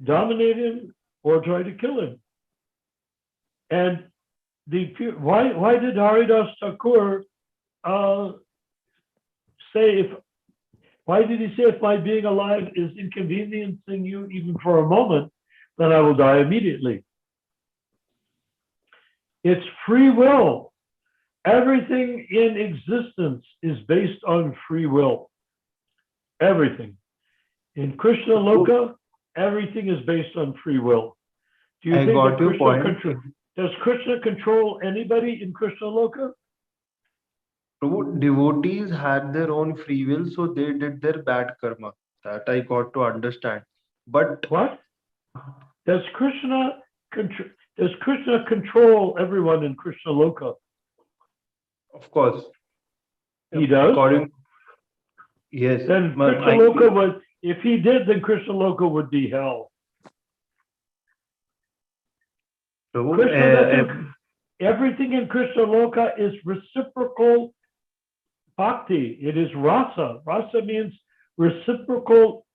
dominate him or try to kill him. And why did Haridas Thakur why did he say, if my being alive is inconveniencing you even for a moment, then I will die immediately? It's free will. Everything in existence is based on free will. Everything. In Krishna Loka, everything is based on free will. Do you I think got that your Krishna point. does Krishna control anybody in Krishna Loka? Prabhu, devotees had their own free will, so they did their bad karma. That I got to understand. But What? Does Krishna control everyone in Krishna Loka? of course, He does? according, yes, Then Krishna Loka was, if he did, then Krishna Loka would be hell. Prabhu, Everything in Krishna Loka is reciprocal bhakti. It is rasa. Rasa means reciprocal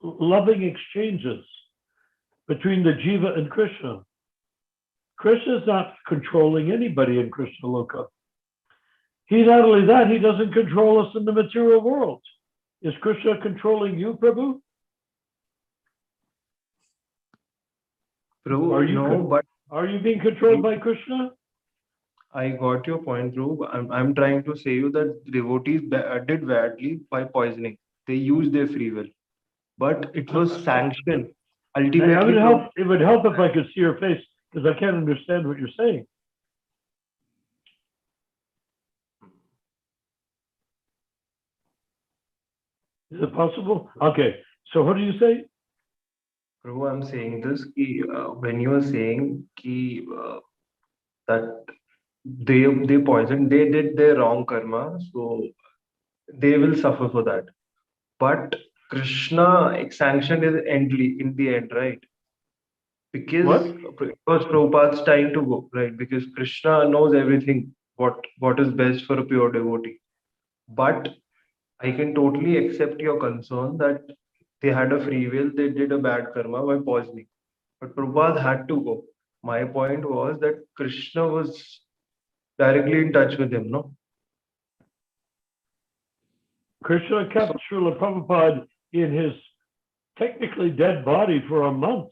loving exchanges between the jiva and Krishna. Krishna is not controlling anybody in Krishna Loka. Not only that, he doesn't control us in the material world. Is Krishna controlling you, Prabhu? Prabhu, Are you no, con- but Are you being controlled by Krishna? I got your point, Prabhu. I'm trying to say you that devotees did badly by poisoning. They used their free will, but it was sanctioned. Ultimately, Prabhu, It would help if I could see your face because I can't understand what you're saying. Is it possible? Okay. So what do you say? Prabhu, I'm saying this when you are saying that they poisoned, they did their wrong karma, so they will suffer for that. But Krishna sanctioned it in the end, right? Because What? it was Prabhupada's time to go, right? Because Krishna knows everything, what is best for a pure devotee. But I can totally accept your concern that they had a free will, they did a bad karma by poisoning. But Prabhupada had to go. My point was that Krishna was directly in touch with him, no? Krishna kept Srila Prabhupada in his technically dead body for a month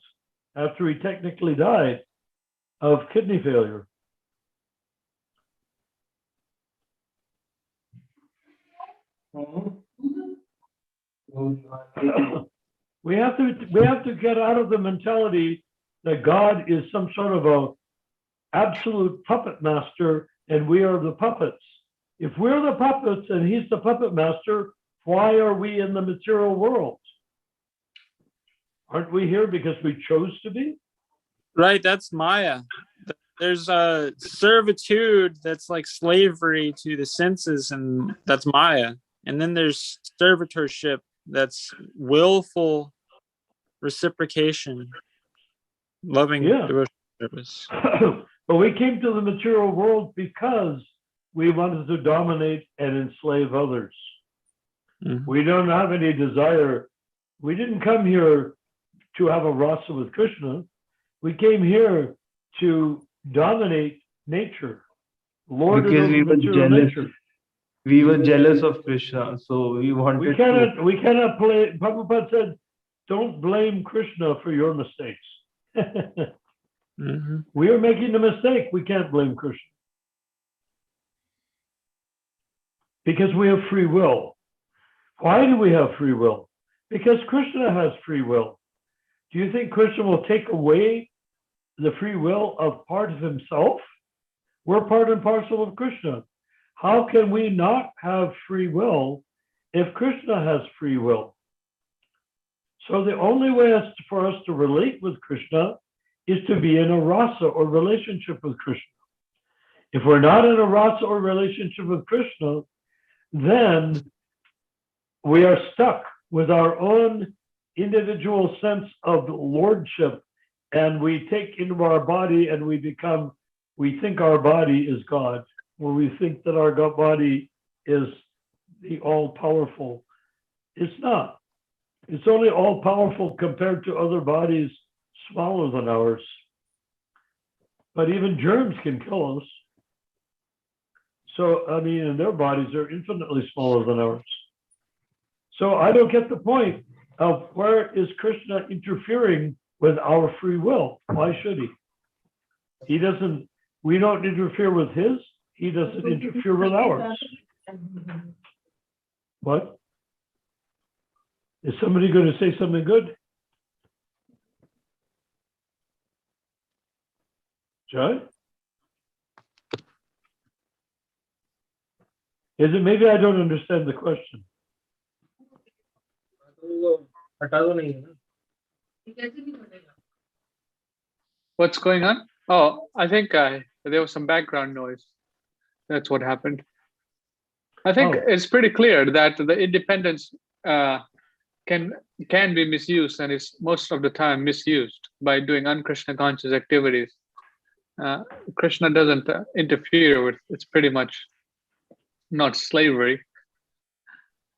after he technically died of kidney failure. We have to get out of the mentality that God is some sort of a absolute puppet master and we are the puppets. If we're the puppets and he's the puppet master, why are we in the material world? Aren't we here because we chose to be? Right, that's Maya. There's a servitude that's like slavery to the senses, and that's Maya. And then there's servitorship that's willful reciprocation, loving devotional service. But we came to the material world because we wanted to dominate and enslave others. Mm-hmm. We don't have any desire. We didn't come here to have a rasa with Krishna. We came here to dominate nature. Lord Because we were jealous. Nature. We were jealous of Krishna, so we wanted We cannot play. Prabhupada said, don't blame Krishna for your mistakes. Mm-hmm. We are making a mistake. We can't blame Krishna. Because we have free will. Why do we have free will? Because Krishna has free will. Do you think Krishna will take away the free will of part of himself? We're part and parcel of Krishna. How can we not have free will if Krishna has free will? So the only way for us to relate with Krishna is to be in a rasa or relationship with Krishna. If we're not in a rasa or relationship with Krishna, then we are stuck with our own individual sense of lordship, and we take into our body and we think our body is God, or we think that our body is the all-powerful. It's not. It's only all-powerful compared to other bodies smaller than ours. But even germs can kill us. So, I mean, and their bodies are infinitely smaller than ours. So I don't get the point of where is Krishna interfering with our free will? Why should he? We don't interfere with his, he doesn't interfere with ours. What? Is somebody going to say something good? Jai? Is it maybe I don't understand the question? What's going on? Oh, I think there was some background noise. That's what happened. I think it's pretty clear that the independence can be misused and is most of the time misused by doing un-Krishna conscious activities. Krishna doesn't interfere with, it's pretty much not slavery.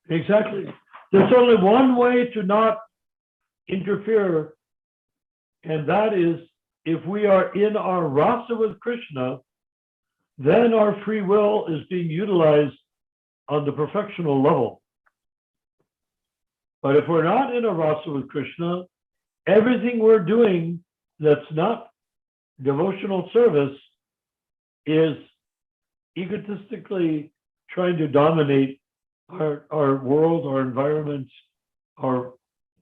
Exactly. There's only one way to not interfere, and that is if we are in our rasa with Krishna, then our free will is being utilized on the perfectional level. But if we're not in a rasa with Krishna, everything we're doing that's not devotional service is egotistically trying to dominate our world, our environment, our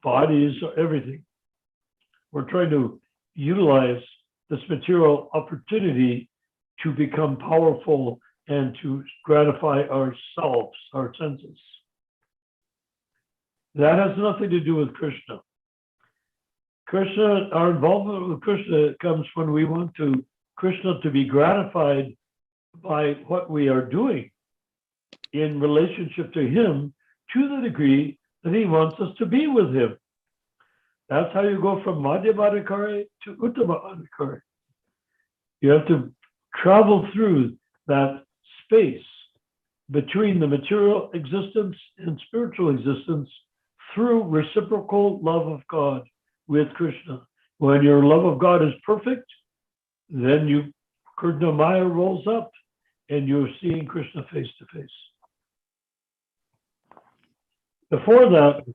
bodies, everything. We're trying to utilize this material opportunity to become powerful and to gratify ourselves, our senses. That has nothing to do with Krishna. Krishna, our involvement with Krishna comes when we want Krishna to be gratified by what we are doing in relationship to him, to the degree that he wants us to be with him. That's how you go from Madhyama Adhikari to Uttama Adhikari. You have to travel through that space between the material existence and spiritual existence through reciprocal love of God with Krishna. When your love of God is perfect, then Krishna Maya rolls up and you're seeing Krishna face to face. Before that,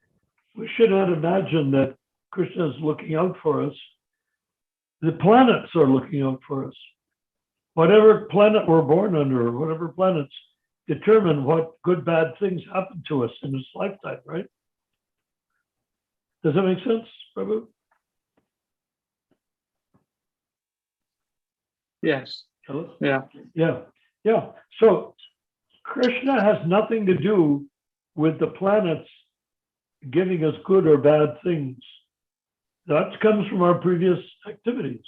we should not imagine that Krishna is looking out for us. The planets are looking out for us. Whatever planet we're born under, whatever planets determine what good, bad things happen to us in this lifetime, right? Does that make sense, Prabhu? Yes. Hello? Yeah. Yeah. So Krishna has nothing to do with the planets giving us good or bad things. That comes from our previous activities,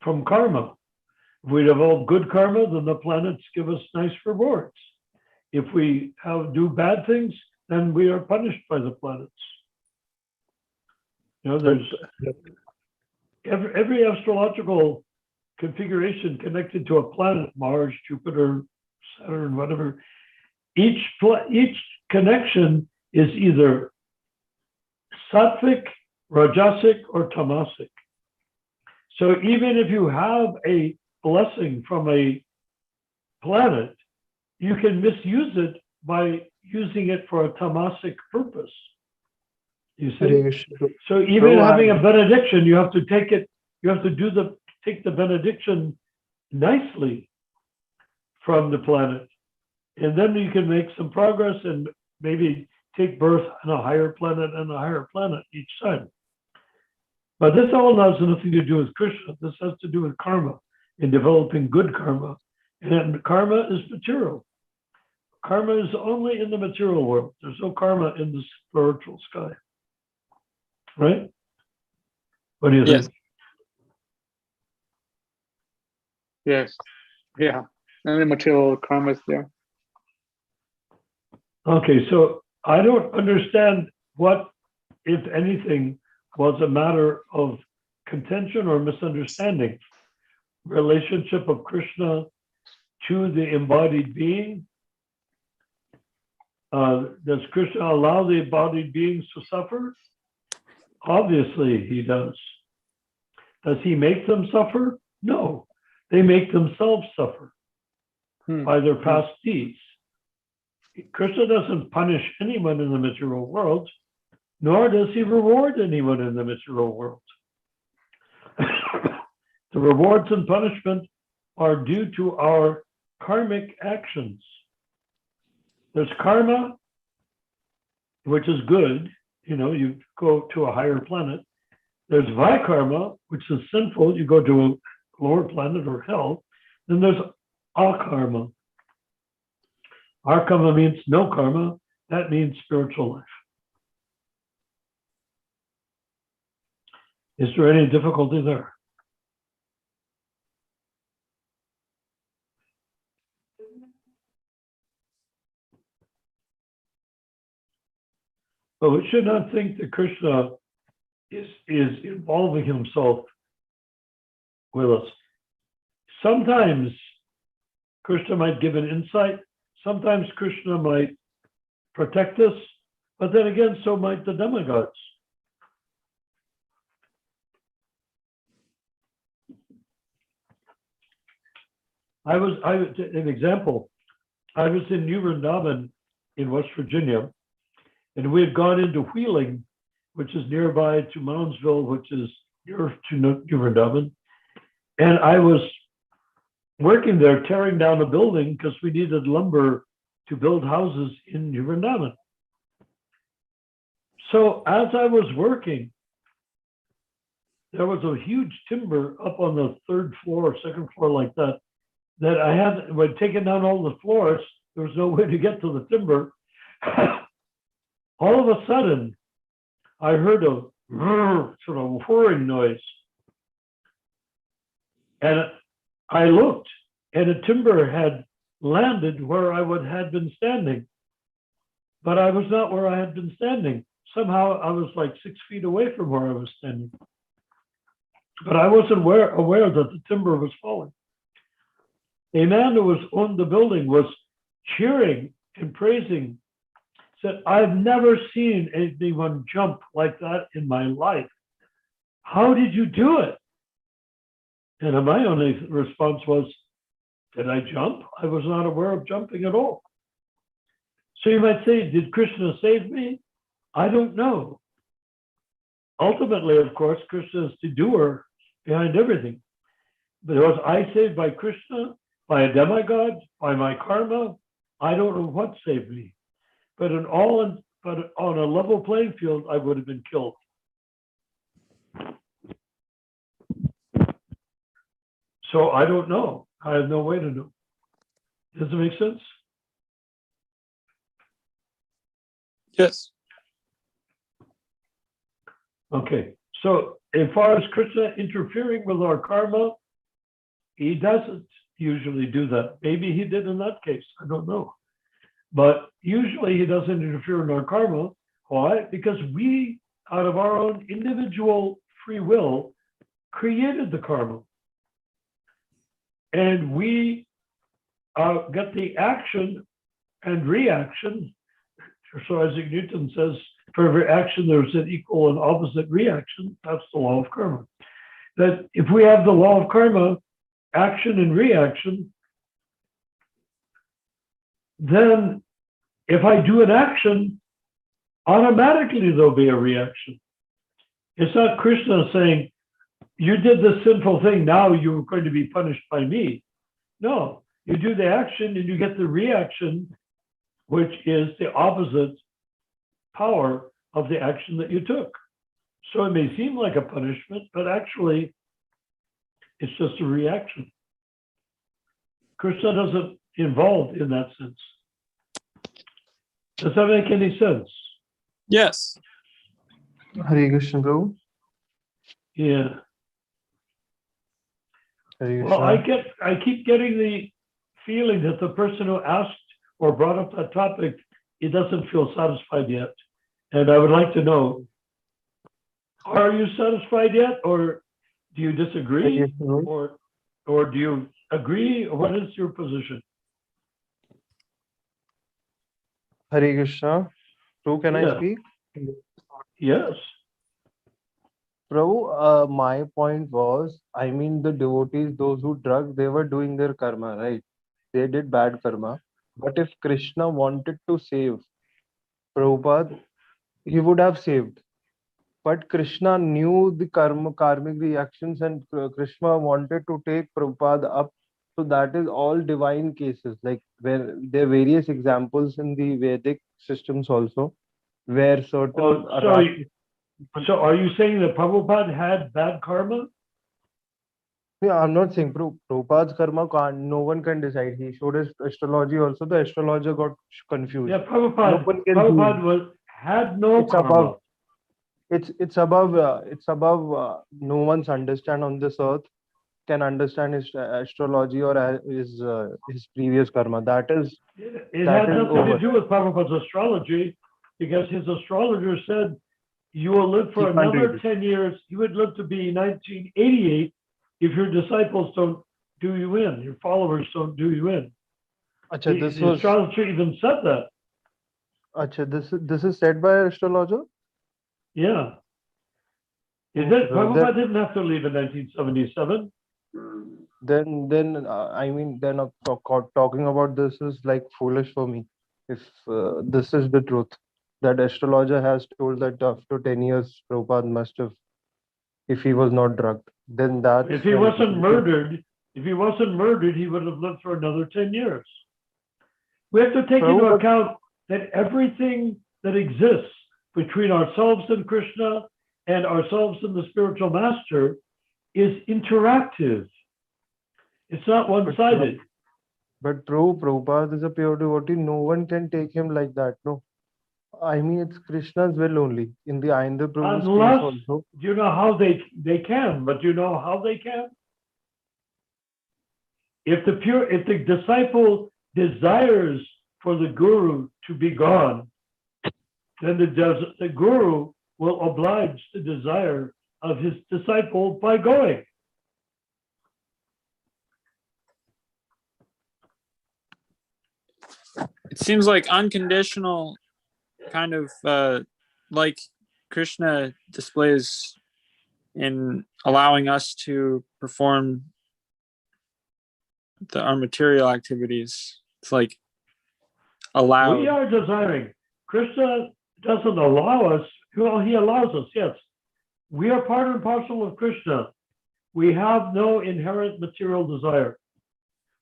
from karma. If we develop good karma, then the planets give us nice rewards. If we do bad things, then we are punished by the planets. There's every astrological configuration connected to a planet, Mars, Jupiter, Saturn, whatever. Each connection is either sattvic, rajasic, or tamasic. So even if you have a blessing from a planet, you can misuse it by using it for a tamasic purpose. You see? So even having a benediction, you have to take it, you have to take the benediction nicely from the planet. And then you can make some progress and maybe take birth on a higher planet and a higher planet each time. But this all has nothing to do with Krishna. This has to do with karma and developing good karma. And karma is material. Karma is only in the material world. There's no karma in the spiritual sky. Right? What do you think? Yes. Yeah. And the material karma is there. Okay, so I don't understand what, if anything, was a matter of contention or misunderstanding. Relationship of Krishna to the embodied being. Does Krishna allow the embodied beings to suffer? Obviously, he does. Does he make them suffer? No, they make themselves suffer by their past deeds. Krishna doesn't punish anyone in the material world, nor does he reward anyone in the material world. The rewards and punishment are due to our karmic actions. There's karma, which is good, you go to a higher planet. There's vikarma, which is sinful, you go to a lower planet or hell. Then there's akarma. Akarma means no karma, that means spiritual life. Is there any difficulty there? But we should not think that Krishna is involving himself with us. Sometimes Krishna might give an insight. Sometimes Krishna might protect us. But then again, so might the demigods. An example, I was in New Vrindavan in West Virginia, And we had gone into Wheeling, which is nearby to Moundsville, which is near to Vrindavan. And I was working there, tearing down a building because we needed lumber to build houses in Vrindavan. So as I was working, there was a huge timber up on the third floor, second floor like that, that I had, when taken down all the floors, there was no way to get to the timber. All of a sudden, I heard a sort of whirring noise. And I looked, and a timber had landed where I had been standing. But I was not where I had been standing. Somehow I was like 6 feet away from where I was standing. But I wasn't aware that the timber was falling. A man who was on the building was cheering and praising, said, I've never seen anyone jump like that in my life. How did you do it? And my only response was, did I jump? I was not aware of jumping at all. So you might say, did Krishna save me? I don't know. Ultimately, of course, Krishna is the doer behind everything. But was I saved by Krishna, by a demigod, by my karma? I don't know what saved me. But on a level playing field, I would have been killed. So I don't know. I have no way to know. Does it make sense? Yes. Okay. So as far as Krishna interfering with our karma, he doesn't usually do that. Maybe he did in that case. I don't know. But usually he doesn't interfere in our karma. Why? Because we, out of our own individual free will, created the karma. And we get the action and reaction. So Isaac Newton says, for every action, there's an equal and opposite reaction. That's the law of karma. That if we have the law of karma, action and reaction, then if I do an action, automatically there'll be a reaction. It's not Krishna saying, you did this sinful thing, now you're going to be punished by me. No, you do the action and you get the reaction, which is the opposite power of the action that you took. So it may seem like a punishment, but actually it's just a reaction. Krishna doesn't involve in that sense. Does that make any sense? Yes. Hare Krishna, Prabhu. Yeah. Hare Well, Krishna. I keep getting the feeling that the person who asked or brought up that topic, he doesn't feel satisfied yet. And I would like to know, are you satisfied yet, or do you disagree, Hare Krishna, Prabhu. or do you agree? What is your position? Hare Krishna. Prabhu, can Yeah. I speak? Yes. Prabhu, my point was, I mean, the devotees, those who drug, they were doing their karma, right? They did bad karma. But if Krishna wanted to save Prabhupada, he would have saved. But Krishna knew the karmic reactions, and Krishna wanted to take Prabhupada up. So that is all divine cases. Like where there are various examples in the Vedic systems also, where certain So are you saying that Prabhupada had bad karma? Yeah, I'm not saying Prabhupada's karma no one can decide. He showed his astrology also. The astrologer got confused. Yeah, No one can Prabhupada had no It's karma. above. It's above no one's understand on this earth can understand his astrology or his previous karma. That is It that had is nothing to over. do with Prabhupada's astrology, because his astrologer said you will live for Keep on another reading. 10 years. You would live to be 1988 if your disciples don't do you in, your followers don't do you in. Acha, this The was astrologer even said that. acha, this is said by an astrologer. Yeah. Okay, Prabhupada didn't have to leave in 1977. Then I mean then talking about this is like foolish for me if this is the truth. That astrologer has told that after 10 years, Prabhupada must have, if he was not drugged, then that's If he when wasn't murdered, he would have lived for another 10 years. We have to take into Prabhupada- account that everything that exists between ourselves and Krishna and ourselves and the spiritual master is interactive. It's not one-sided. But Prabhupada is a pure devotee. No one can take him like that. No. I mean, it's Krishna's will only. In the Ainda Prabhu's case Unless, also. you know how they can, but you know how they can? If the disciple desires for the guru to be gone, then the guru will oblige the desire of his disciple by going. It seems like unconditional, kind of like Krishna displays in allowing us to perform our material activities. It's like allowed. We are desiring. Krishna doesn't allow us. Well, he allows us, yes. We are part and parcel of Krishna. We have no inherent material desire.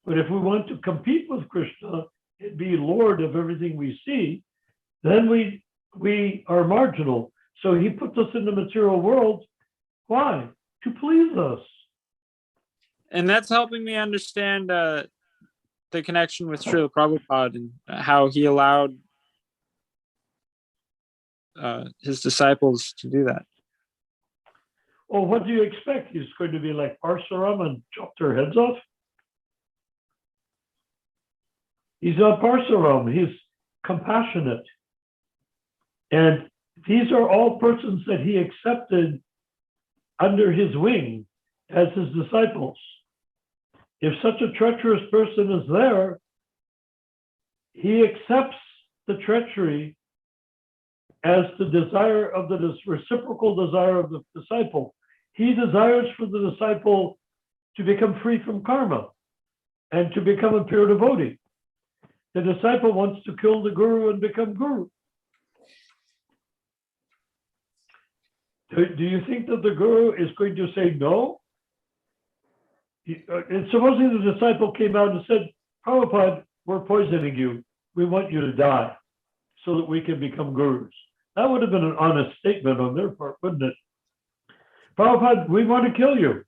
But if we want to compete with Krishna and be Lord of everything we see, then we are marginal. So he puts us in the material world. Why? To please us. And that's helping me understand the connection with Srila Prabhupada and how he allowed his disciples to do that. Well, what do you expect? He's going to be like Parsuram and chop their heads off? He's not Parsuram. He's compassionate. And these are all persons that he accepted under his wing as his disciples. If such a treacherous person is there, he accepts the treachery as the desire of the reciprocal desire of the disciple. He desires for the disciple to become free from karma and to become a pure devotee. The disciple wants to kill the guru and become guru. Do you think that the guru is going to say no? And supposing the disciple came out and said, Prabhupada, we're poisoning you. We want you to die so that we can become gurus. That would have been an honest statement on their part, wouldn't it? Prabhupada, we want to kill you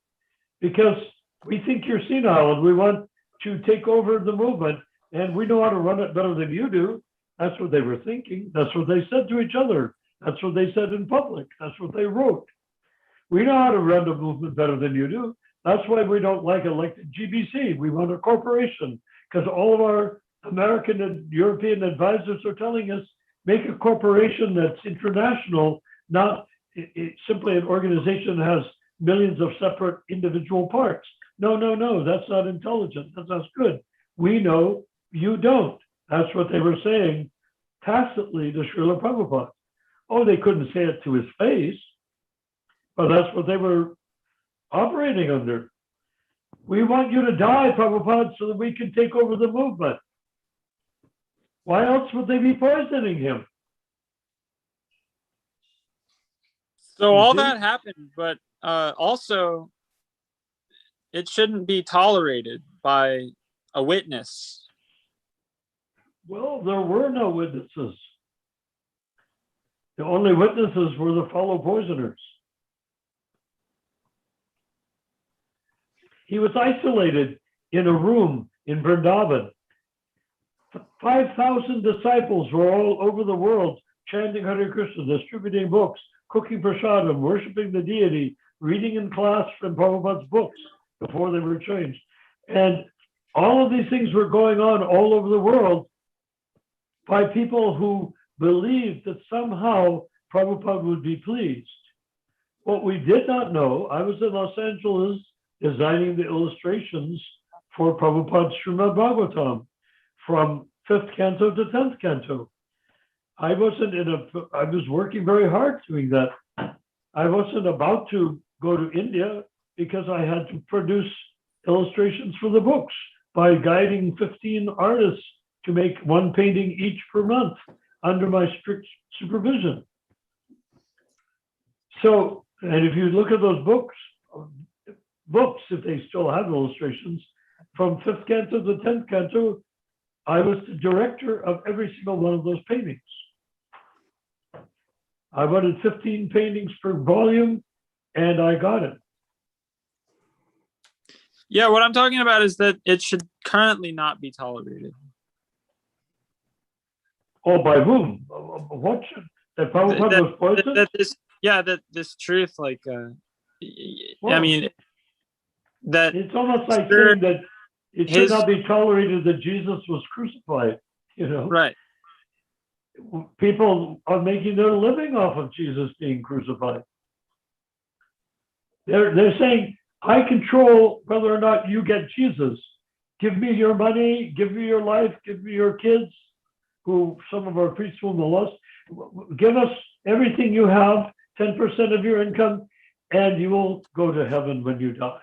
because we think you're senile and we want to take over the movement and we know how to run it better than you do. That's what they were thinking. That's what they said to each other. That's what they said in public. That's what they wrote. We know how to run the movement better than you do. That's why we don't like elected GBC. We want a corporation because all of our American and European advisors are telling us, make a corporation that's international, not simply an organization that has millions of separate individual parts. No, that's not intelligent. That's not good. We know you don't. That's what they were saying tacitly to Srila Prabhupada. Oh, they couldn't say it to his face, but that's what they were operating under. We want you to die, Prabhupada, so that we can take over the movement. Why else would they be poisoning him? So You all see? that happened, but also it shouldn't be tolerated by a witness. Well, there were no witnesses. The only witnesses were the fellow poisoners. He was isolated in a room in Vrindavan. 5,000 disciples were all over the world chanting Hare Krishna, distributing books, cooking prasadam, worshiping the deity, reading in class from Prabhupada's books before they were changed. And all of these things were going on all over the world by people who believed that somehow Prabhupada would be pleased. What we did not know, I was in Los Angeles designing the illustrations for Prabhupada's Srimad Bhagavatam from 5th canto to 10th canto. I was working very hard doing that. I wasn't about to go to India because I had to produce illustrations for the books by guiding 15 artists to make one painting each per month. under my strict supervision. So, and if you look at those books, if they still have illustrations, from 5th canto to 10th canto, I was the director of every single one of those paintings. I wanted 15 paintings per volume, and I got it. Yeah, what I'm talking about is that it should currently not be tolerated. Oh, by whom? What should, that Prabhupada was poisoned? That this truth, like, I Well, mean, that it's almost like sure, saying that it should not be tolerated that Jesus was crucified, you know? right. People are making their living off of Jesus being crucified. They're saying, I control whether or not you get Jesus. Give me your money, give me your life, give me your kids, who some of our priests will molest. Give us everything you have, 10% of your income, and you will go to heaven when you die.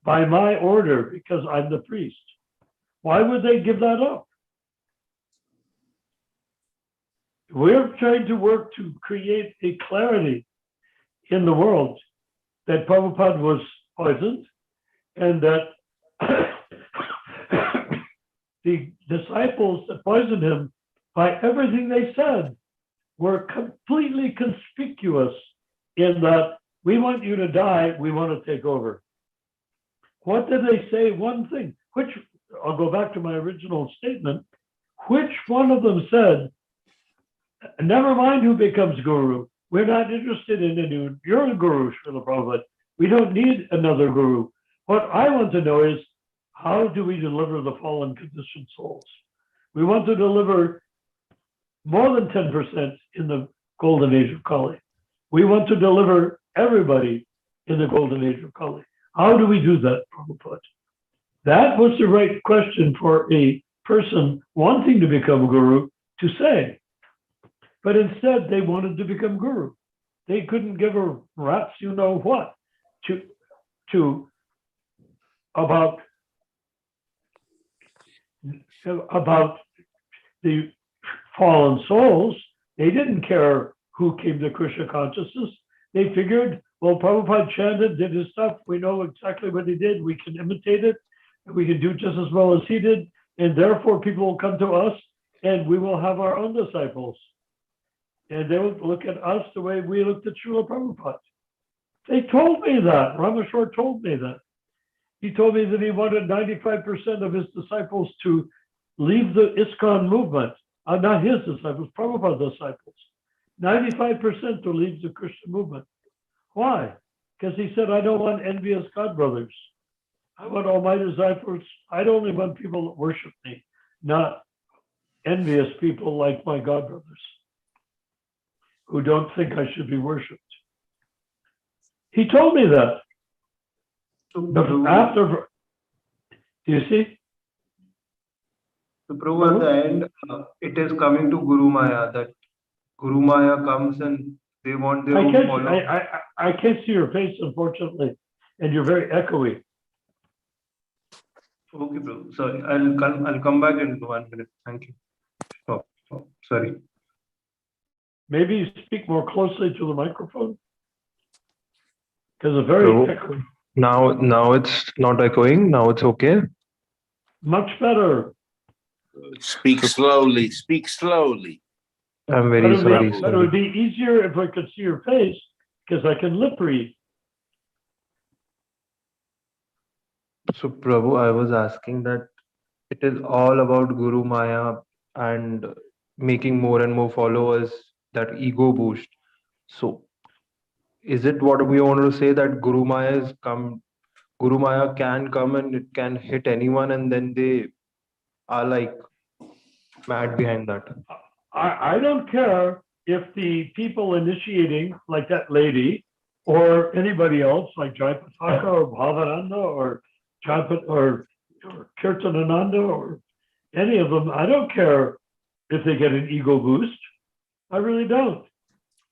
By my order, because I'm the priest. Why would they give that up? We're trying to work to create a clarity in the world that Prabhupada was poisoned and that the disciples that poisoned him, by everything they said, were completely conspicuous in that we want you to die, we want to take over. What did they say? One thing, which I'll go back to my original statement, which one of them said, never mind who becomes guru. We're not interested in any, you're a guru, Srila Prabhupada. We don't need another guru. What I want to know is, how do we deliver the fallen conditioned souls? We want to deliver more than 10% in the golden age of Kali. We want to deliver everybody in the golden age of Kali. How do we do that, Prabhupada? That was the right question for a person wanting to become guru to say. But instead, they wanted to become guru. They couldn't give a rat's you know what to about the fallen souls. They didn't care who came to Krishna consciousness. They figured, well, Prabhupada chanted, did his stuff. We know exactly what he did. We can imitate it. We can do just as well as he did. And therefore, people will come to us and we will have our own disciples. And they will look at us the way we looked at Srila Prabhupada. They told me that. Rameshwar told me that. He told me that he wanted 95% of his disciples to leave the ISKCON movement. Not his disciples, Prabhupada's disciples. 95% to leave the Krishna movement. Why? Because he said, I don't want envious God brothers. I want all my disciples. I only want people that worship me, not envious people like my God brothers who don't think I should be worshipped. He told me that. But after, do you see? So, Prabhu, at the end, it is coming to Guru Maya, that Guru Maya comes and they want their own followers. I can't see your face, unfortunately, and you're very echoey. Okay, Prabhu. Sorry, I'll come back in 1 minute. Thank you. Oh, sorry. Maybe you speak more closely to the microphone, because it's very echoey. Now it's not echoing. Now it's okay. Much better. Speak slowly. Speak slowly. I'm very sorry. But it would be easier if I could see your face, because I can lip read. So, Prabhu, I was asking that it is all about Guru Maya and making more and more followers, that ego boost. So, is it what we want to say that Guru Maya can come and it can hit anyone, and then they are like mad behind that? I don't care if the people initiating, like that lady, or anybody else, like Jayapataka or Bhavananda or Kirtanananda or any of them, I don't care if they get an ego boost. I really don't.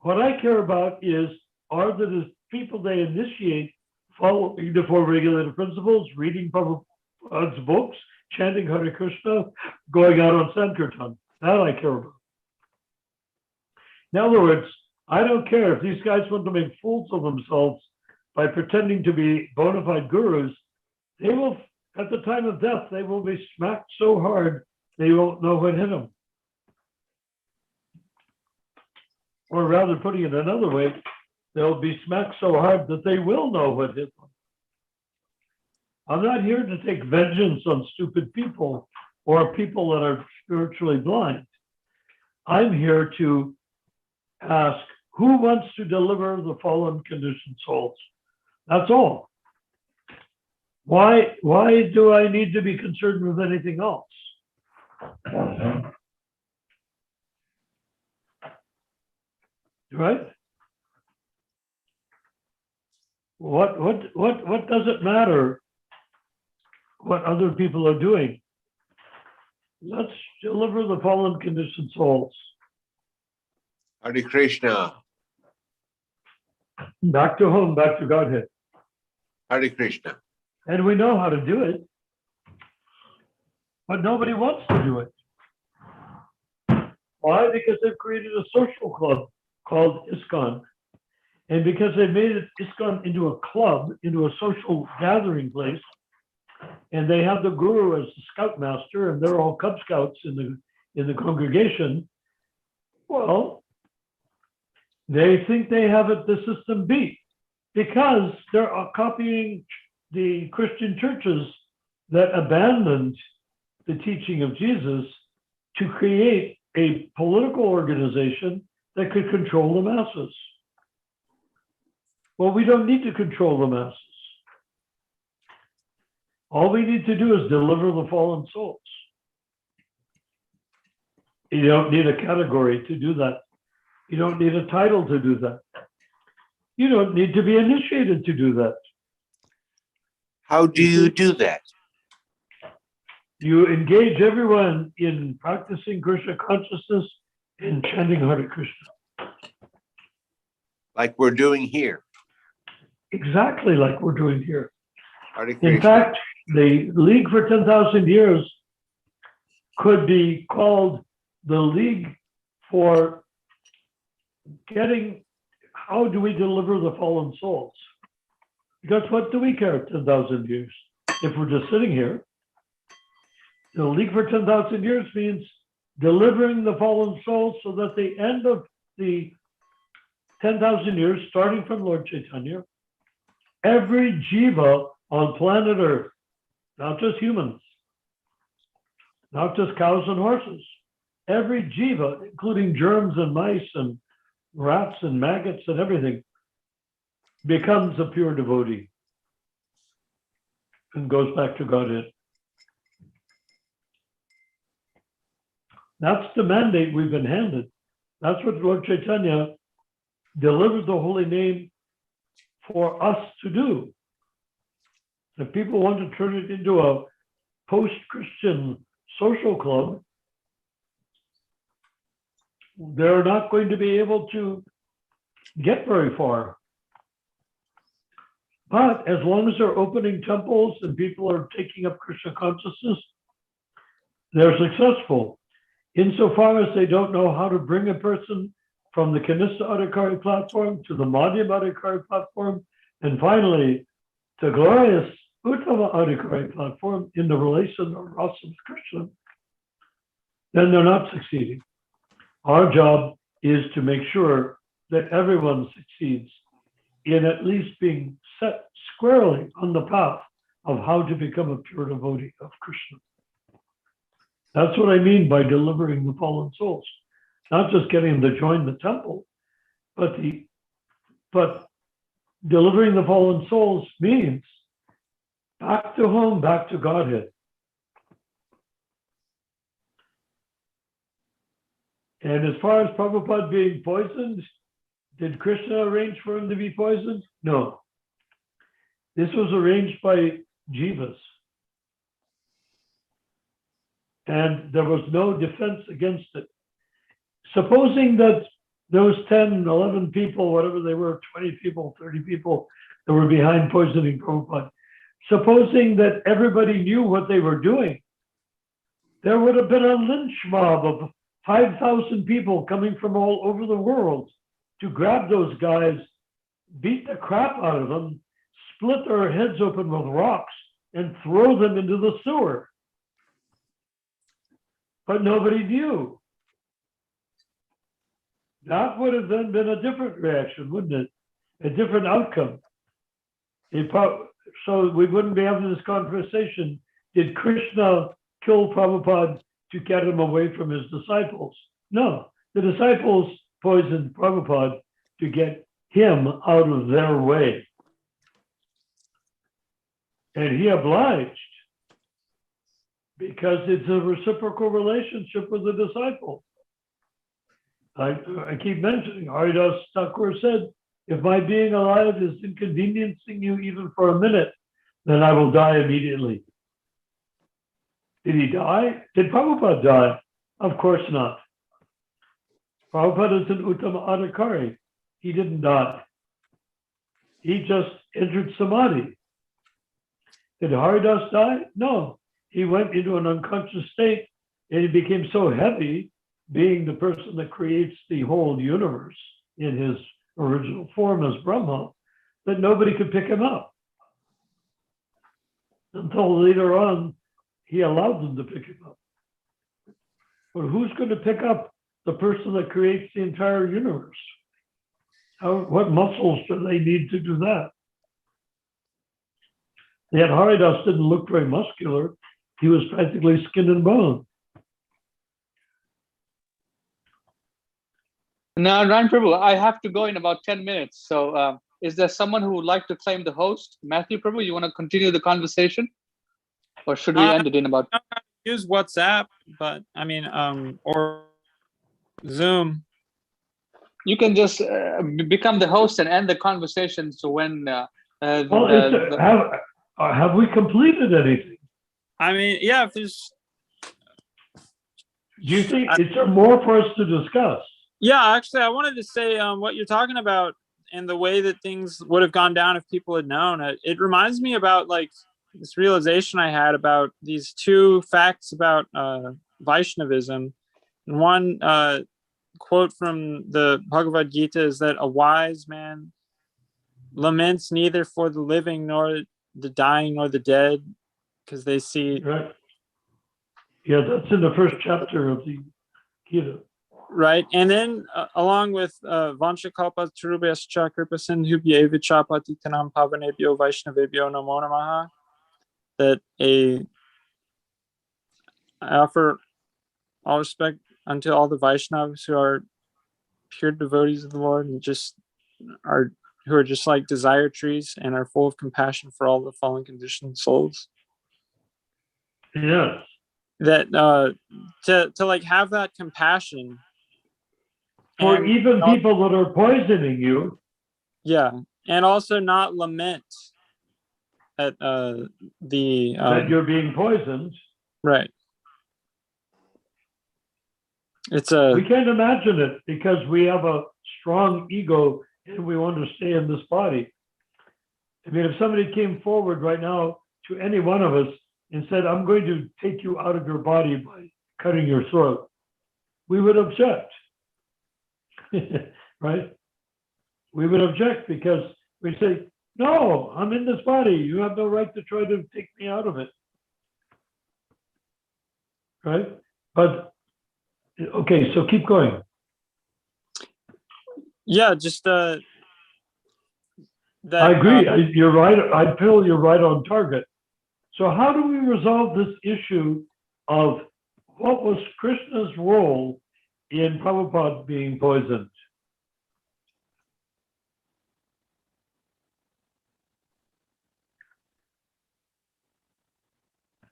What I care about is, are the people they initiate following the 4 regulated principles, reading Prabhupada's books, chanting Hare Krishna, going out on Sankirtan? That I care about. In other words, I don't care if these guys want to make fools of themselves by pretending to be bona fide gurus. They will, at the time of death, they will be smacked so hard they won't know what hit them. Or rather, putting it another way, they'll be smacked so hard that they will know what hit them. I'm not here to take vengeance on stupid people or people that are spiritually blind. I'm here to ask, who wants to deliver the fallen conditioned souls? That's all. Why do I need to be concerned with anything else? Right? What does it matter what other people are doing? Let's deliver the fallen conditioned souls. Hare Krishna. Back to home, back to Godhead. Hare Krishna. And we know how to do it, but nobody wants to do it. Why? Because they've created a social club called ISKCON. And because they made it ISKCON into a club, into a social gathering place, and they have the guru as the scoutmaster, and they're all Cub Scouts in the congregation, well, they think they have it the system beat because they're copying the Christian churches that abandoned the teaching of Jesus to create a political organization that could control the masses. Well, we don't need to control the masses. All we need to do is deliver the fallen souls. You don't need a category to do that. You don't need a title to do that. You don't need to be initiated to do that. How do you do that? You engage everyone in practicing Krishna consciousness and chanting Hare Krishna. Like we're doing here. Exactly like we're doing here. Hare Krishna. In fact, the League for 10,000 Years could be called the League for getting, how do we deliver the fallen souls? Because what do we care 10,000 years if we're just sitting here? The League for 10,000 Years means delivering the fallen souls so that the end of the 10,000 years, starting from Lord Chaitanya, every jiva on planet Earth, not just humans, not just cows and horses, every jiva, including germs and mice and rats and maggots and everything, becomes a pure devotee and goes back to Godhead. That's the mandate we've been handed. That's what Lord Chaitanya delivered the holy name for us to do. If people want to turn it into a post-Christian social club, they're not going to be able to get very far. But as long as they're opening temples and people are taking up Krishna consciousness, they're successful. Insofar as they don't know how to bring a person from the Kanista Adhikari platform to the Madhyam Adhikari platform, and finally to glorious Uttama Adhikari platform in the relation of Rasa with Krishna, then they're not succeeding. Our job is to make sure that everyone succeeds in at least being set squarely on the path of how to become a pure devotee of Krishna. That's what I mean by delivering the fallen souls. Not just getting them to join the temple, but delivering the fallen souls means back to home, back to Godhead. And as far as Prabhupada being poisoned, did Krishna arrange for him to be poisoned? No. This was arranged by jivas. And there was no defense against it. Supposing that those 10, 11 people, whatever they were, 20 people, 30 people that were behind poisoning Prabhupada, supposing that everybody knew what they were doing, there would have been a lynch mob of 5,000 people coming from all over the world to grab those guys, beat the crap out of them, split their heads open with rocks, and throw them into the sewer. But nobody knew. That would have then been a different reaction, wouldn't it? A different outcome. So we wouldn't be having this conversation. Did Krishna kill Prabhupada to get him away from his disciples? No, the disciples poisoned Prabhupada to get him out of their way. And he obliged because it's a reciprocal relationship with the disciple. I keep mentioning, Haridas Thakur said, if my being alive is inconveniencing you even for a minute, then I will die immediately. Did he die? Did Prabhupada die? Of course not. Prabhupada is an Uttama Adhikari. He didn't die. He just entered Samadhi. Did Haridas die? No. He went into an unconscious state and he became so heavy, being the person that creates the whole universe in his original form as Brahma, that nobody could pick him up. Until later on, he allowed them to pick him up. But who's going to pick up the person that creates the entire universe? What muscles do they need to do that? Yet Haridas didn't look very muscular. He was practically skin and bone. Now, Ran Prabhu, I have to go in about 10 minutes. So is there someone who would like to claim the host? Matthew Prabhu, you want to continue the conversation? Or should we end it in about... Use WhatsApp, but I mean, or Zoom. You can just become the host and end the conversation. So when... have we completed anything? I mean, yeah, if there's... Do you think, is there more for us to discuss? Yeah, actually, I wanted to say what you're talking about and the way that things would have gone down if people had known. It reminds me about like this realization I had about these two facts about Vaishnavism. And one quote from the Bhagavad Gita is that a wise man laments neither for the living nor the dying nor the dead because they see... Right. Yeah, that's in the first chapter of the Gita. Right, and then along with Vanchakalpa Turubhyascha Kripa Sindhubhya Vicha Patitanam Pavanebhyo Vaishnavebhyo Namo Namaha, that I offer all respect unto all the Vaishnavas who are pure devotees of the Lord and who are just like desire trees and are full of compassion for all the fallen conditioned souls. Yes. That to like have that compassion. For even people that are poisoning you. Yeah, and also not lament at that you're being poisoned. Right. We can't imagine it because we have a strong ego and we want to stay in this body. I mean, if somebody came forward right now to any one of us and said, I'm going to take you out of your body by cutting your throat, we would object. Right? We would object because we say, no, I'm in this body. You have no right to try to take me out of it. Right? But, okay, so keep going. Yeah, just that. I agree. You're right. I feel you're right on target. So how do we resolve this issue of what was Krishna's role in Prabhupada being poisoned?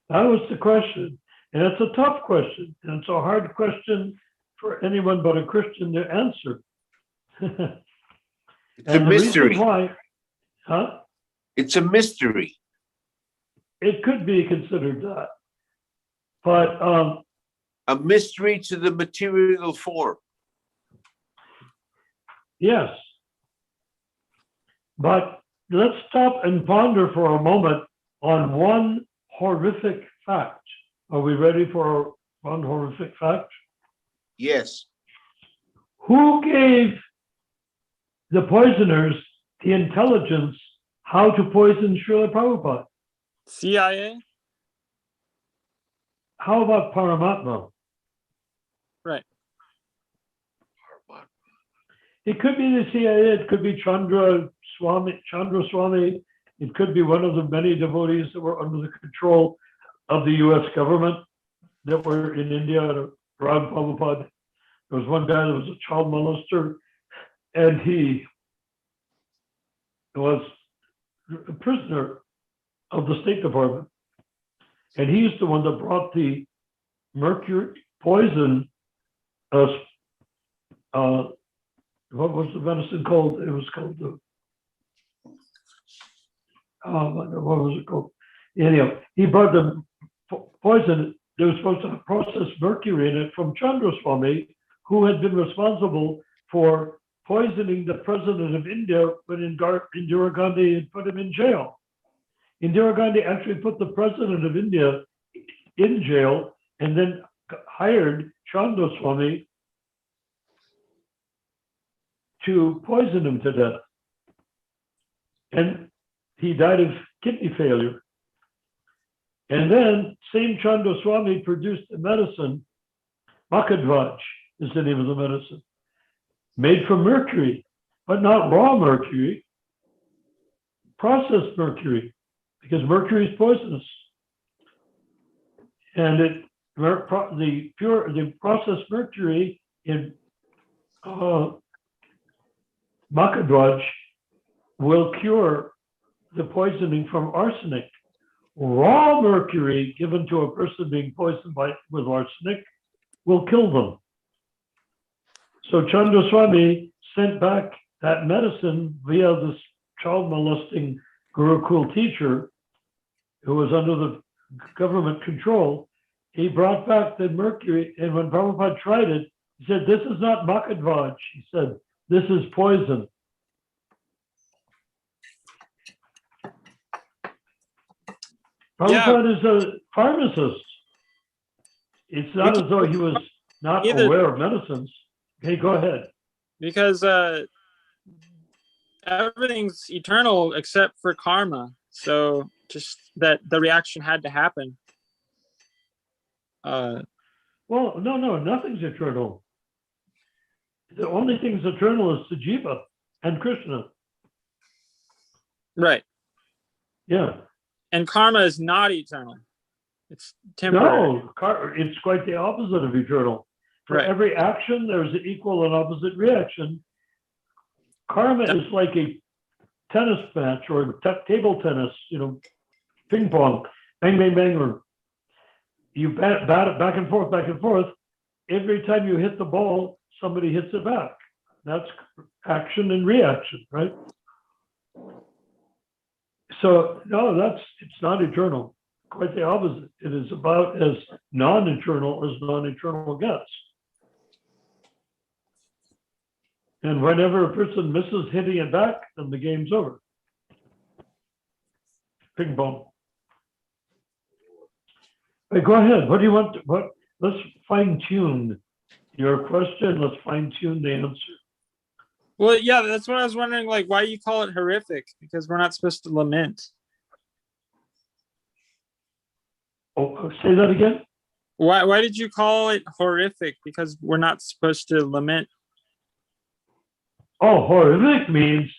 That was the question. And it's a tough question. And it's a hard question for anyone but a Christian to answer. It's a mystery. Why, huh? It's a mystery. It could be considered that. But a mystery to the material form. Yes. But let's stop and ponder for a moment on one horrific fact. Are we ready for one horrific fact? Yes. Who gave the poisoners the intelligence how to poison Srila Prabhupada? CIA? How about Paramatma? Right. It could be the CIA, it could be Chandra Swami, it could be one of the many devotees that were under the control of the US government that were in India around Prabhupada. There was one guy that was a child molester, and he was a prisoner of the State Department. And he's the one that brought the mercury poison, what was the medicine called? It was called what was it called? Anyhow, he brought the poison. They were supposed to process mercury in it from Chandra Swami, who had been responsible for poisoning the president of India when Indira Gandhi had put him in jail. Indira Gandhi actually put the president of India in jail and then hired Chandra Swami to poison him to death. And he died of kidney failure. And then same Chandra Swami produced a medicine, Makadvaj is the name of the medicine, made from mercury, but not raw mercury, processed mercury, because mercury is poisonous. And the processed mercury in Makadvaj will cure the poisoning from arsenic. Raw mercury given to a person being poisoned with arsenic will kill them. So Chandra Swami sent back that medicine via this child molesting Gurukul teacher who was under the government control. He brought back the mercury, and when Prabhupada tried it, he said, "This is not Makadvaj." He said, "This is poison." Prabhupada is a pharmacist. It's not as though he was not aware of medicines. Okay, go ahead. Because everything's eternal except for karma. So just that the reaction had to happen. Well, no, nothing's eternal. The only thing's eternal is Sajiva and Krishna. Right. Yeah. And karma is not eternal. It's temporary. No, it's quite the opposite of eternal. For Right. every action, there's an equal and opposite reaction. Karma is like a tennis match or table tennis, ping pong, bang, bang, bang, or you bat it back and forth, back and forth. Every time you hit the ball, somebody hits it back. That's action and reaction, right? So no, it's not eternal. Quite the opposite. It is about as non-eternal as non-eternal gets. And whenever a person misses hitting it back, then the game's over. Ping pong. Hey, go ahead. What do you want? Let's fine tune your question. Let's fine tune the answer. Well, yeah, that's what I was wondering. Like, why you call it horrific? Because we're not supposed to lament. Oh, say that again. Why did you call it horrific? Because we're not supposed to lament. Oh, horrific means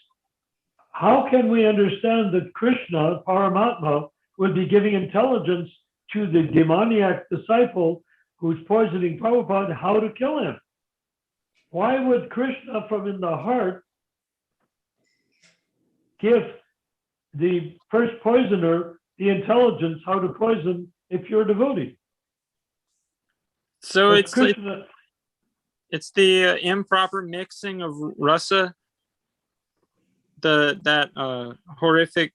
how can we understand that Krishna, Paramatma, would be giving intelligence to the demoniac disciple who's poisoning Prabhupada how to kill him? Why would Krishna from in the heart give the first poisoner the intelligence how to poison a pure devotee? So But it's Krishna, it's the improper mixing of rasa. That horrific,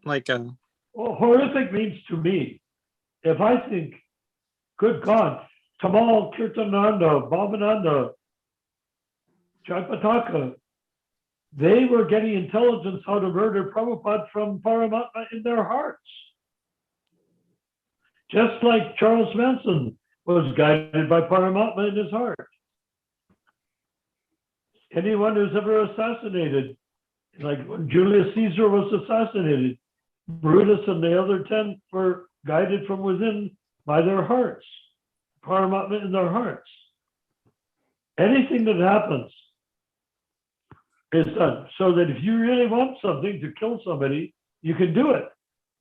like well, horrific means to me, if I think, good God, Tamal, Kirtananda, Bhavananda, Jaipataka, they were getting intelligence how to murder Prabhupada from Paramatma in their hearts. Just like Charles Manson was guided by Paramatma in his heart. Anyone who's ever assassinated, like when Julius Caesar was assassinated, Brutus and the other 10 were guided from within by their hearts, Paramatma in their hearts. Anything that happens is done so that if you really want something to kill somebody, you can do it.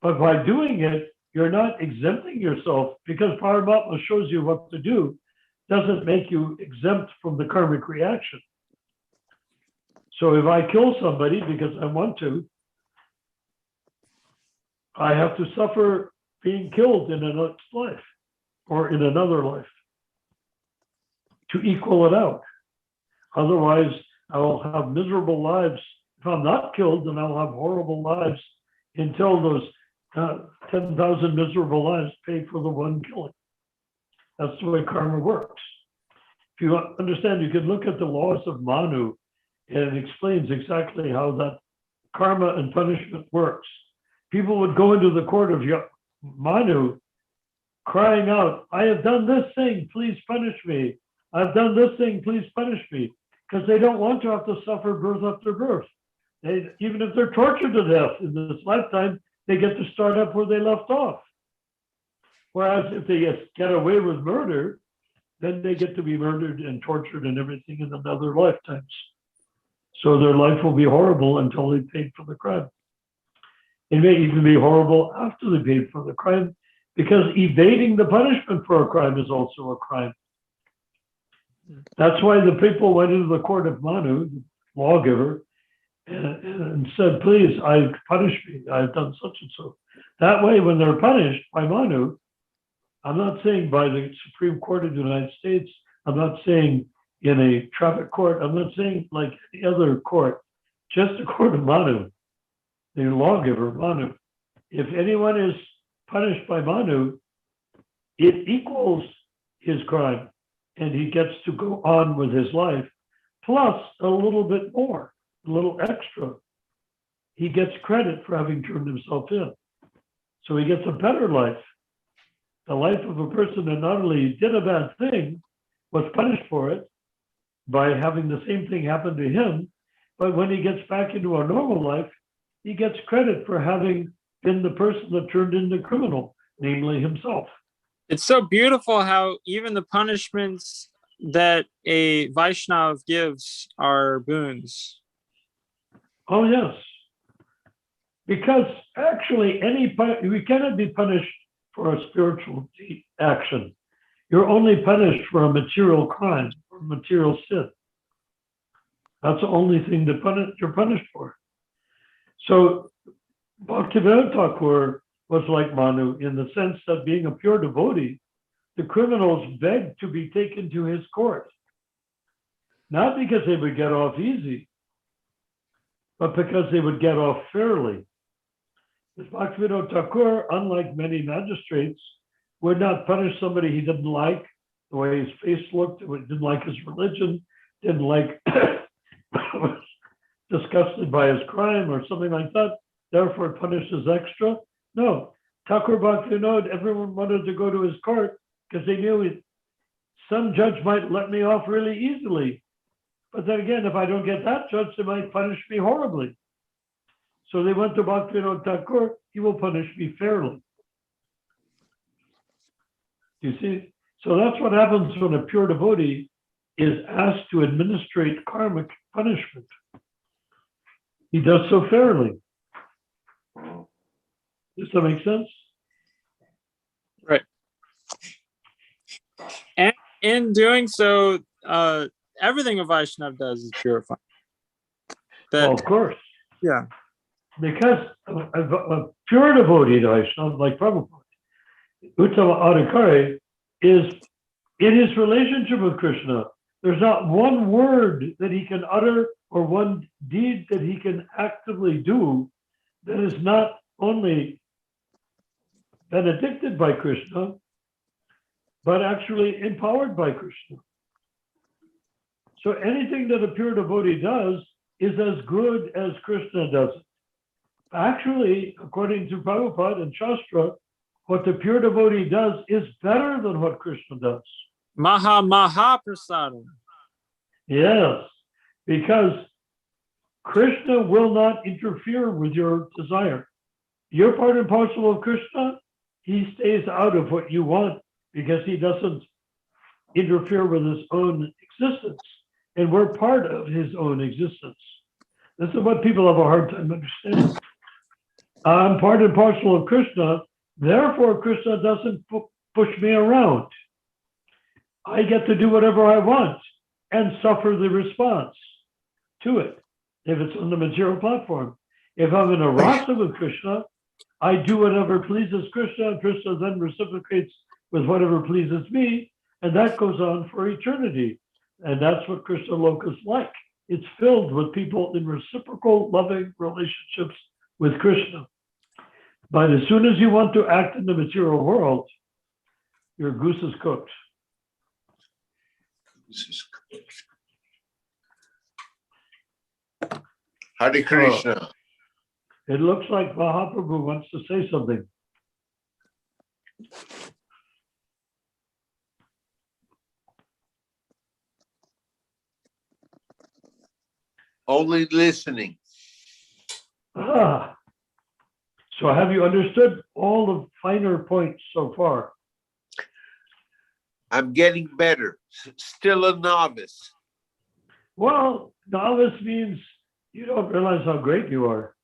But by doing it, you're not exempting yourself, because Paramatma shows you what to do, doesn't make you exempt from the karmic reaction. So if I kill somebody because I want to, I have to suffer being killed in another life or in another life to equal it out. Otherwise, I will have miserable lives. If I'm not killed, then I'll have horrible lives until those 10,000 miserable lives pay for the one killing. That's the way karma works. If you understand, you can look at the laws of Manu, and it explains exactly how that karma and punishment works. People would go into the court of Manu crying out, I have done this thing, please punish me. I've done this thing, please punish me. Because they don't want to have to suffer birth after birth. Even if they're tortured to death in this lifetime, they get to start up where they left off. Whereas if they get away with murder, then they get to be murdered and tortured and everything in another lifetimes. So their life will be horrible until they paid for the crime. It may even be horrible after they paid for the crime, because evading the punishment for a crime is also a crime. That's why the people went into the court of Manu, the lawgiver, and said, please, punish me. I've done such and so. That way, when they're punished by Manu, I'm not saying by the Supreme Court of the United States, I'm not saying in a traffic court, I'm not saying like any other court, just the court of Manu, the lawgiver, Manu. If anyone is punished by Manu, it equals his crime, and he gets to go on with his life, plus a little bit more, a little extra. He gets credit for having turned himself in. So he gets a better life. The life of a person that not only did a bad thing, was punished for it by having the same thing happen to him, but when he gets back into a normal life, he gets credit for having been the person that turned into the criminal, namely himself. It's so beautiful how even the punishments that a Vaishnav gives are boons. Oh, yes. Because actually, we cannot be punished for a spiritual action. You're only punished for a material crime or material sin. That's the only thing that you're punished for. So Bhaktivinoda Thakur was like Manu in the sense that being a pure devotee, the criminals begged to be taken to his court. Not because they would get off easy, but because they would get off fairly. Because Bhaktivinoda Thakur, unlike many magistrates, would not punish somebody he didn't like, the way his face looked, didn't like his religion, didn't like, was disgusted by his crime or something like that, therefore punishes extra. No, Thakur Bhaktivinoda, everyone wanted to go to his court because they knew some judge might let me off really easily. But then again, if I don't get that judge, they might punish me horribly. So they went to Bhaktivinoda Thakur, he will punish me fairly. You see? So that's what happens when a pure devotee is asked to administrate karmic punishment. He does so fairly. Does that make sense? Right. And in doing so, everything a Vaishnav does is purifying. Well, of course. Yeah. Because a pure devotee, Vaishnav, like Prabhupada, Uttama Adhikari, is in his relationship with Krishna. There's not one word that he can utter or one deed that he can actively do that is not only benedicted by Krishna, but actually empowered by Krishna. So anything that a pure devotee does is as good as Krishna does it. Actually, according to Prabhupada and Shastra, what the pure devotee does is better than what Krishna does. Maha prasadam. Yes, because Krishna will not interfere with your desire. You're part and parcel of Krishna. He stays out of what you want because he doesn't interfere with his own existence. And we're part of his own existence. This is what people have a hard time understanding. I'm part and parcel of Krishna. Therefore, Krishna doesn't push me around. I get to do whatever I want and suffer the response to it if it's on the material platform. If I'm in a rasa with Krishna, I do whatever pleases Krishna, and Krishna then reciprocates with whatever pleases me, and that goes on for eternity. And that's what Krishna Loka is like. It's filled with people in reciprocal loving relationships with Krishna. But as soon as you want to act in the material world, your goose is cooked. Hare Krishna. It looks like Mahaprabhu wants to say something. Only listening. Ah. So have you understood all the finer points so far? I'm getting better. Still a novice. Well, novice means you don't realize how great you are.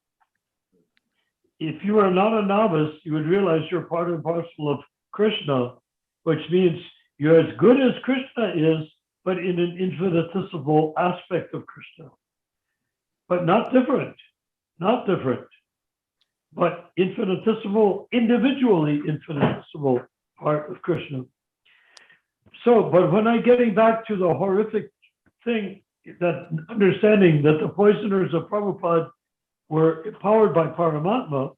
If you are not a novice, you would realize you're part and parcel of Krishna, which means you're as good as Krishna is, but in an infinitesimal aspect of Krishna. But not different, but infinitesimal, individually infinitesimal part of Krishna. So, but when I'm getting back to the horrific thing, that understanding that the poisoners of Prabhupada were empowered by Paramatma,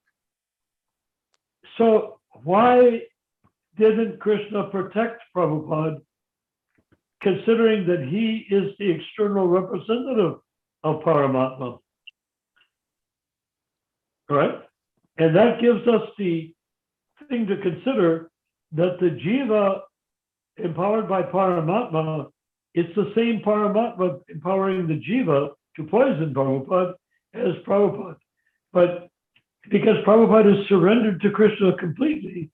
so why didn't Krishna protect Prabhupada, considering that he is the external representative of Paramatma? Right? And that gives us the thing to consider that the jiva empowered by Paramatma, it's the same Paramatma empowering the jiva to poison Prabhupada as Prabhupada. But because Prabhupada is surrendered to Krishna completely,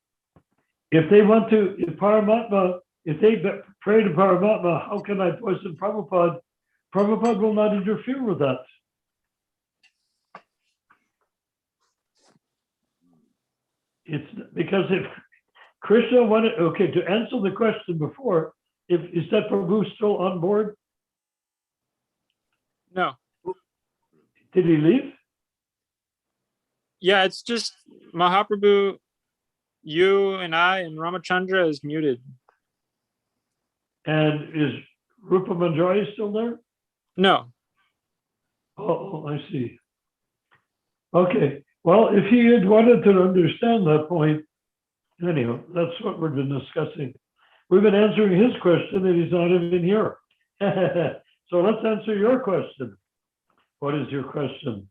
if they want to, if they pray to Paramatma, how can I poison Prabhupada? Prabhupada will not interfere with that. It's because if Krishna wanted, okay, to answer the question before, is that Prabhu still on board? No. Did he leave? Yeah, it's just Mahaprabhu, you and I and Ramachandra is muted. And is Rupa Manjari still there? No. Oh, I see. Okay. Well, if he had wanted to understand that point, anyhow, that's what we've been discussing. We've been answering his question and he's not even here. So let's answer your question. What is your question?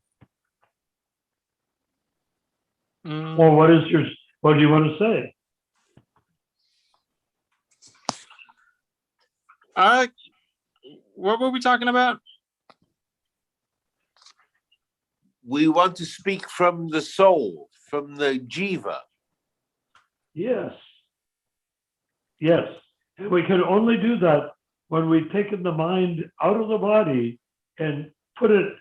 Or what do you want to say? What were we talking about? We want to speak from the soul, from the jiva. Yes. Yes. And we can only do that when we've taken the mind out of the body and put it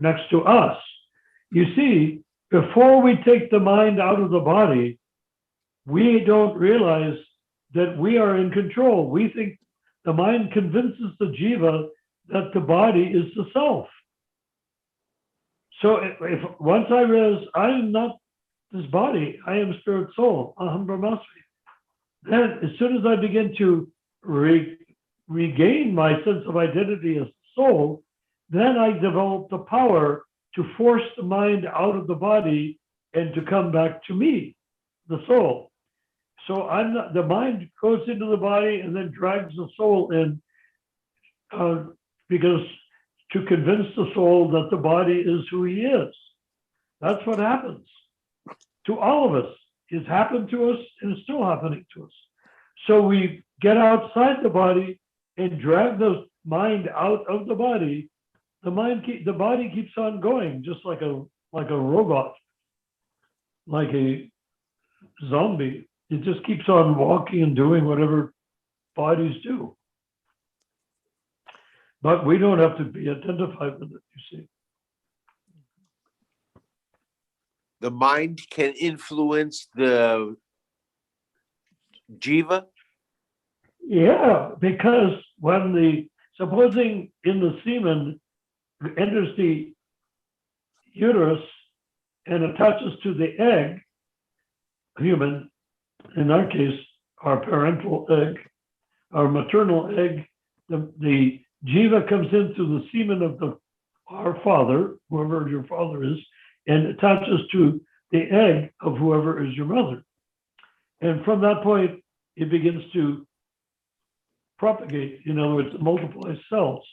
next to us. You see, before we take the mind out of the body, we don't realize that we are in control. We think the mind convinces the jiva that the body is the self. So if once I realize I am not this body, I am spirit soul, aham brahmasmi, then as soon as I begin to regain my sense of identity as soul, then I develop the power to force the mind out of the body and to come back to me, the soul. So the mind goes into the body and then drags the soul in because to convince the soul that the body is who he is. That's what happens to all of us. has happened to us and is still happening to us. So we get outside the body and drag the mind out of the body. The body keeps on going, just like a robot, like a zombie. It just keeps on walking and doing whatever bodies do. But we don't have to be identified with it, you see. The mind can influence the jiva? Yeah, because when supposing in the semen enters the uterus and attaches to the egg, human, in our case, our parental egg, our maternal egg, the jiva comes into the semen of our father, whoever your father is, and attaches to the egg of whoever is your mother. And from that point, it begins to propagate, in other words, multiply cells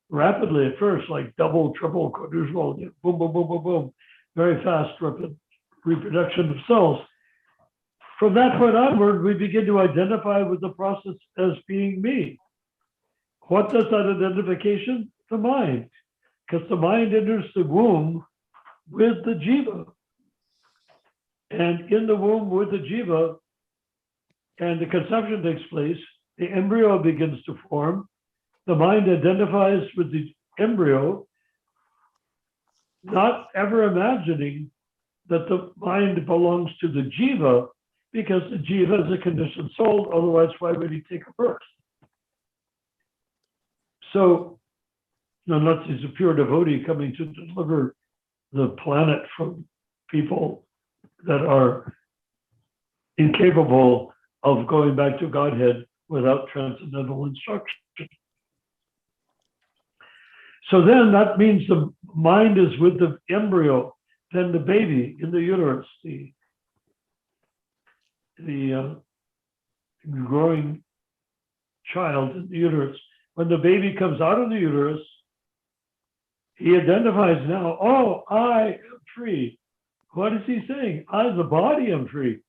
rapidly at first, like double, triple, quadruple, boom, boom, boom, boom, boom, very fast, rapid reproduction of cells. From that point onward, we begin to identify with the process as being me. What does that identification? The mind, because the mind enters the womb with the jiva. And in the womb with the jiva, and the conception takes place, the embryo begins to form. The mind identifies with the embryo, not ever imagining that the mind belongs to the jiva, because the jiva is a conditioned soul, otherwise why would he take a birth? So, unless he's a pure devotee coming to deliver the planet from people that are incapable of going back to Godhead without transcendental instruction. So then that means the mind is with the embryo, then the baby in the uterus, the growing child in the uterus. When the baby comes out of the uterus, he identifies now, oh, I am free. What is he saying? I, the body, am free.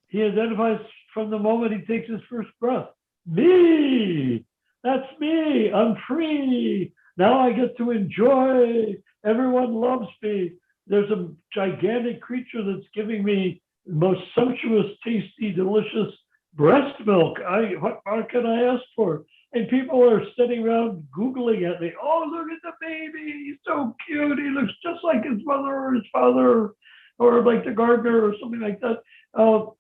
He identifies from the moment he takes his first breath. Me, that's me, I'm free. Now I get to enjoy, everyone loves me. There's a gigantic creature that's giving me the most sumptuous, tasty, delicious breast milk. What more can I ask for? And people are sitting around Googling at me. Oh, look at the baby. He's so cute. He looks just like his mother or his father, or like the gardener or something like that. So,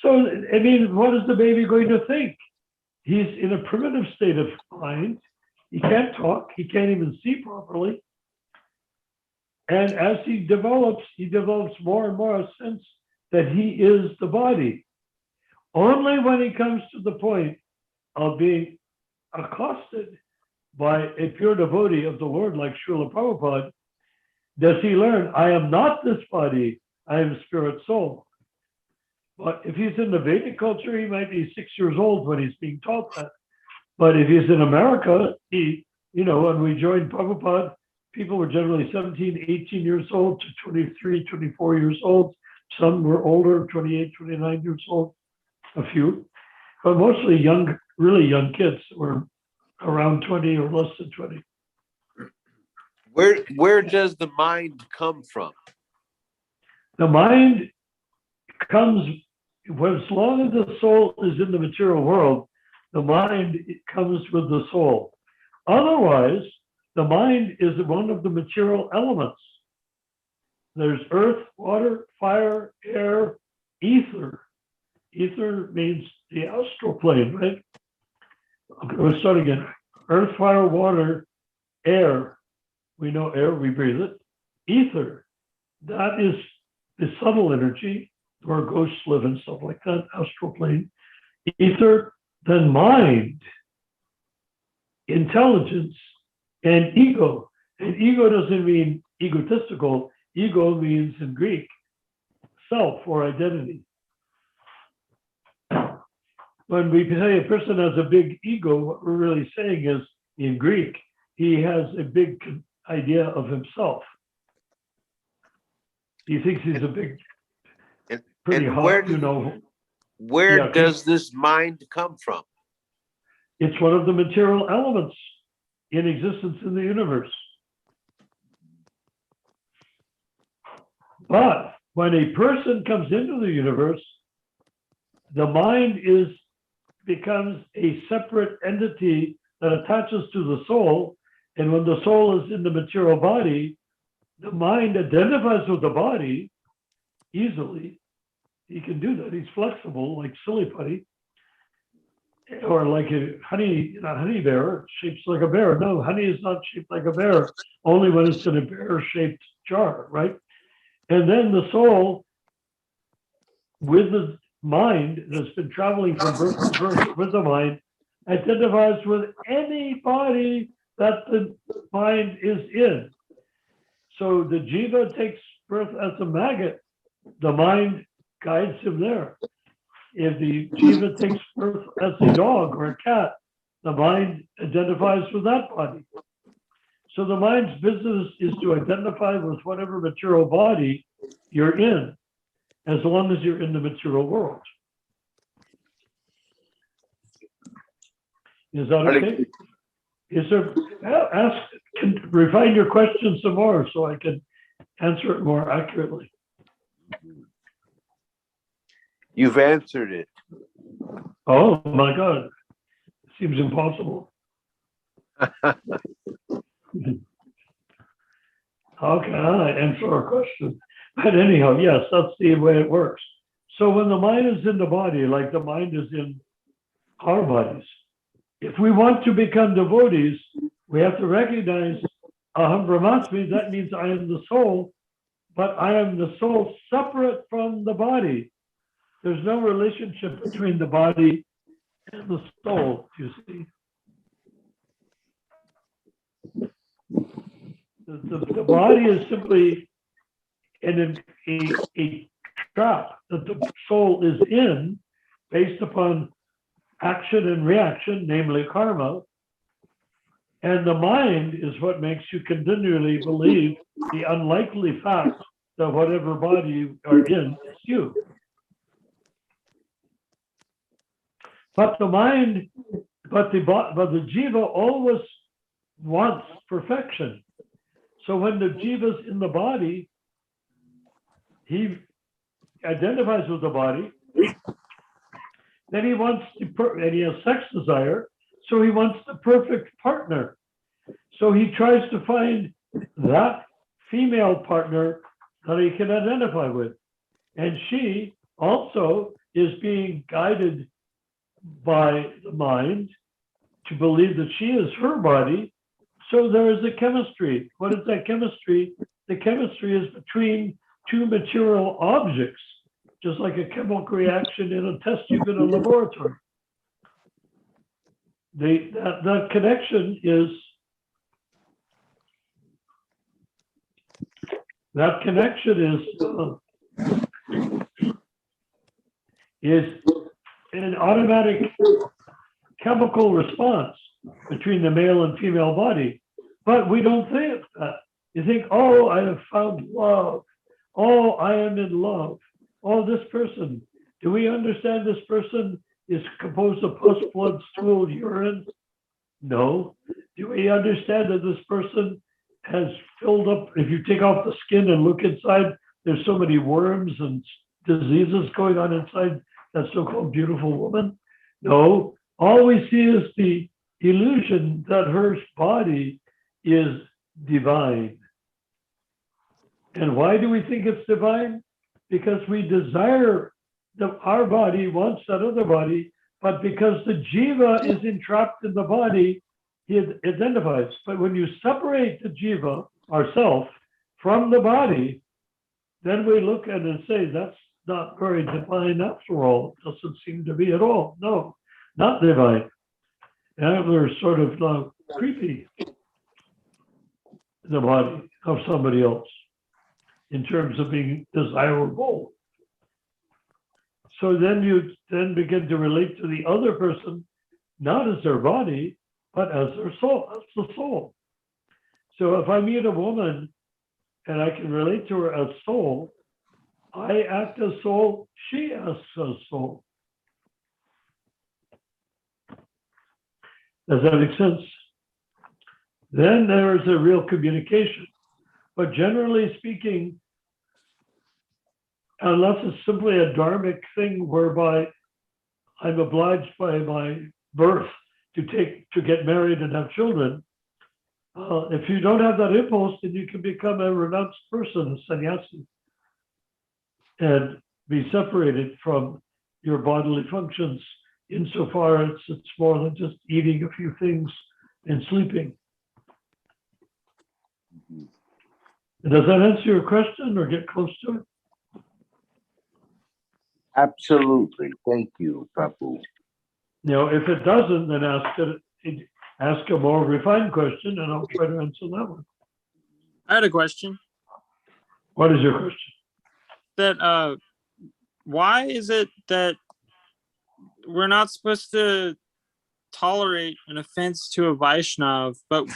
I mean, what is the baby going to think? He's in a primitive state of mind. He can't talk. He can't even see properly. And as he develops more and more a sense that he is the body. Only when he comes to the point of being accosted by a pure devotee of the Lord like Srila Prabhupada, does he learn, I am not this body, I am spirit soul. But if he's in the Vedic culture, he might be 6 years old when he's being taught that. But if he's in America, when we joined Prabhupada, people were generally 17, 18 years old to 23, 24 years old. Some were older, 28, 29 years old, a few. But mostly young, really young kids were around 20 or less than 20. Where does the mind come from? The mind comes, as long as the soul is in the material world, the mind comes with the soul. Otherwise, the mind is one of the material elements. There's earth, water, fire, air, ether. Ether means the astral plane, right? Okay, let's start again. Earth, fire, water, air. We know air, we breathe it. Ether, that is the subtle energy where ghosts live and stuff like that, astral plane. Ether, then mind, intelligence, and ego. And ego doesn't mean egotistical. Ego means in Greek, self or identity. When we say a person has a big ego, what we're really saying is, in Greek, he has a big idea of himself. He thinks he's a big, And, pretty and hot, where, you know. where Yeah, does this mind come from? It's one of the material elements in existence in the universe. But when a person comes into the universe, the mind becomes a separate entity that attaches to the soul. And when the soul is in the material body, the mind identifies with the body easily. He can do that. He's flexible, like silly putty, or like a honey bear, shaped like a bear. No, honey is not shaped like a bear, only when it's in a bear-shaped jar, right? And then the soul, with the mind that's been traveling from birth to birth with the mind, identifies with any body that the mind is in. So the jiva takes birth as a maggot, the mind guides him there. If the jiva takes birth as a dog or a cat, the mind identifies with that body. So the mind's business is to identify with whatever material body you're in, as long as you're in the material world. Is that okay? Is there, refine your question some more so I can answer it more accurately. You've answered it. Oh my God, seems impossible. How can I answer a question? But anyhow, yes, that's the way it works. So when the mind is in the body, like the mind is in our bodies, if we want to become devotees, we have to recognize Aham Brahmasmi, that means I am the soul, but I am the soul separate from the body. There's no relationship between the body and the soul, you see. The body is simply a trap that the soul is in based upon action and reaction, namely karma. And the mind is what makes you continually believe the unlikely fact that whatever body you are in is you. But the mind, but the jiva always wants perfection. So when the jiva's in the body, he identifies with the body. Then he wants and he has sex desire, so he wants the perfect partner. So he tries to find that female partner that he can identify with. And she also is being guided by the mind to believe that she is her body. So there is a chemistry. What is that chemistry? The chemistry is between two material objects, just like a chemical reaction in a test tube in a laboratory. That connection is an automatic chemical response between the male and female body. But we don't think that. You think, oh, I have found love. Oh, I am in love. Oh, this person. Do we understand this person is composed of pus, blood, stool, urine? No. Do we understand that this person has filled up, if you take off the skin and look inside, there's so many worms and diseases going on inside that so-called beautiful woman? No. All we see is the illusion that her body is divine. And why do we think it's divine? Because we desire our body wants that other body, but because the jiva is entrapped in the body, he identifies. But when you separate the jiva, ourself, from the body, then we look at it and say, that's not very divine after all. It doesn't seem to be at all. No, not divine. And we're sort of creepy in the body of somebody else in terms of being desirable. So then you begin to relate to the other person, not as their body, but as their soul, as the soul. So if I meet a woman and I can relate to her as soul, I act as soul, she acts as soul. Does that make sense? Then there is a real communication. But generally speaking, unless it's simply a dharmic thing whereby I'm obliged by my birth to get married and have children, if you don't have that impulse, then you can become a renounced person, a sannyasi, and be separated from your bodily functions insofar as it's more than just eating a few things and sleeping. Does that answer your question or get close to it? Absolutely. Thank you, Prabhu. If it doesn't, then ask a more refined question, and I'll try to answer that one. I had a question. What is your question? That why is it that we're not supposed to tolerate an offense to a Vaishnav, but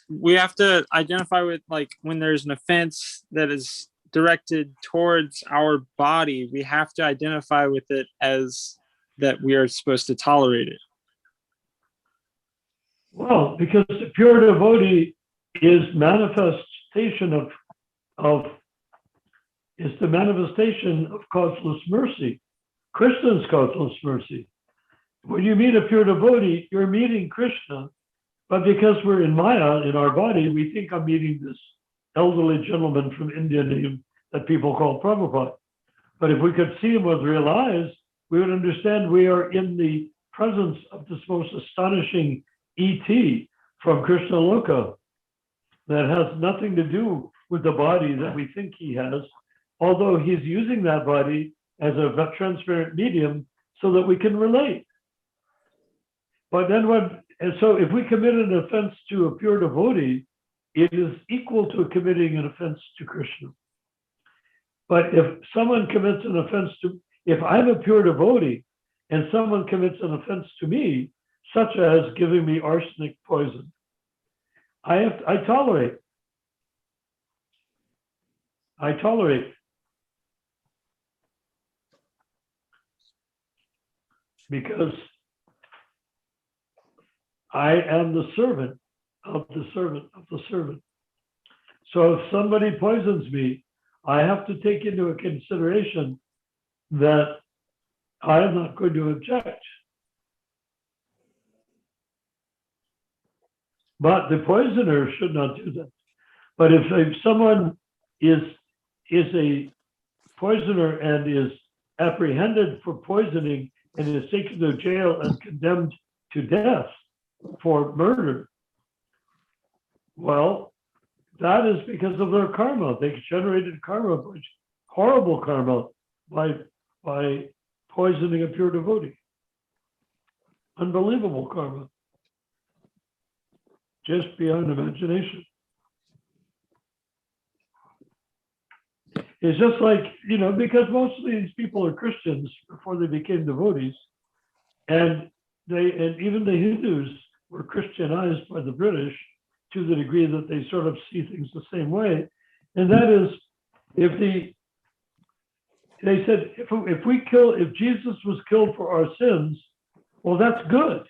we have to identify with, like, when there's an offense that is directed towards our body, we have to identify with it as that we are supposed to tolerate it? Well, because the pure devotee is manifestation is the manifestation of causeless mercy, Krishna's causeless mercy. When you meet a pure devotee, you're meeting Krishna, but because we're in Maya, in our body, we think I'm meeting this elderly gentleman from India named that people call Prabhupada. But if we could see him with real eyes, we would understand we are in the presence of this most astonishing ET from Krishna Loka that has nothing to do with the body that we think he has, although he's using that body as a transparent medium so that we can relate. But then so if we commit an offense to a pure devotee, it is equal to committing an offense to Krishna. But if someone commits an offense if I'm a pure devotee and someone commits an offense to me, such as giving me arsenic poison, I tolerate. I tolerate. Because I am the servant of the servant of the servant. So if somebody poisons me, I have to take into consideration that I am not going to object. But the poisoner should not do that. But if someone is a poisoner and is apprehended for poisoning and is taken to jail and condemned to death for murder, well, that is because of their karma. They generated karma, horrible karma, by poisoning a pure devotee. Unbelievable karma. Just beyond imagination. It's just like, because most of these people are Christians before they became devotees, and even the Hindus were Christianized by the British to the degree that they sort of see things the same way. And that is, they said, if Jesus was killed for our sins, well, that's good.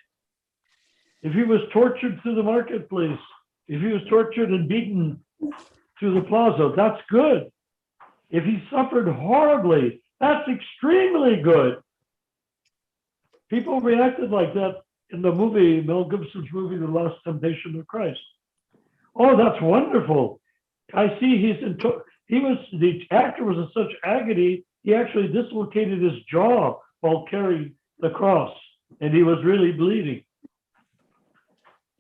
If he was tortured through the marketplace, if he was tortured and beaten through the plaza, that's good. If he suffered horribly, that's extremely good. People reacted like that in the movie, Mel Gibson's movie, The Last Temptation of Christ. Oh, that's wonderful. I see the actor was in such agony, he actually dislocated his jaw while carrying the cross, and he was really bleeding.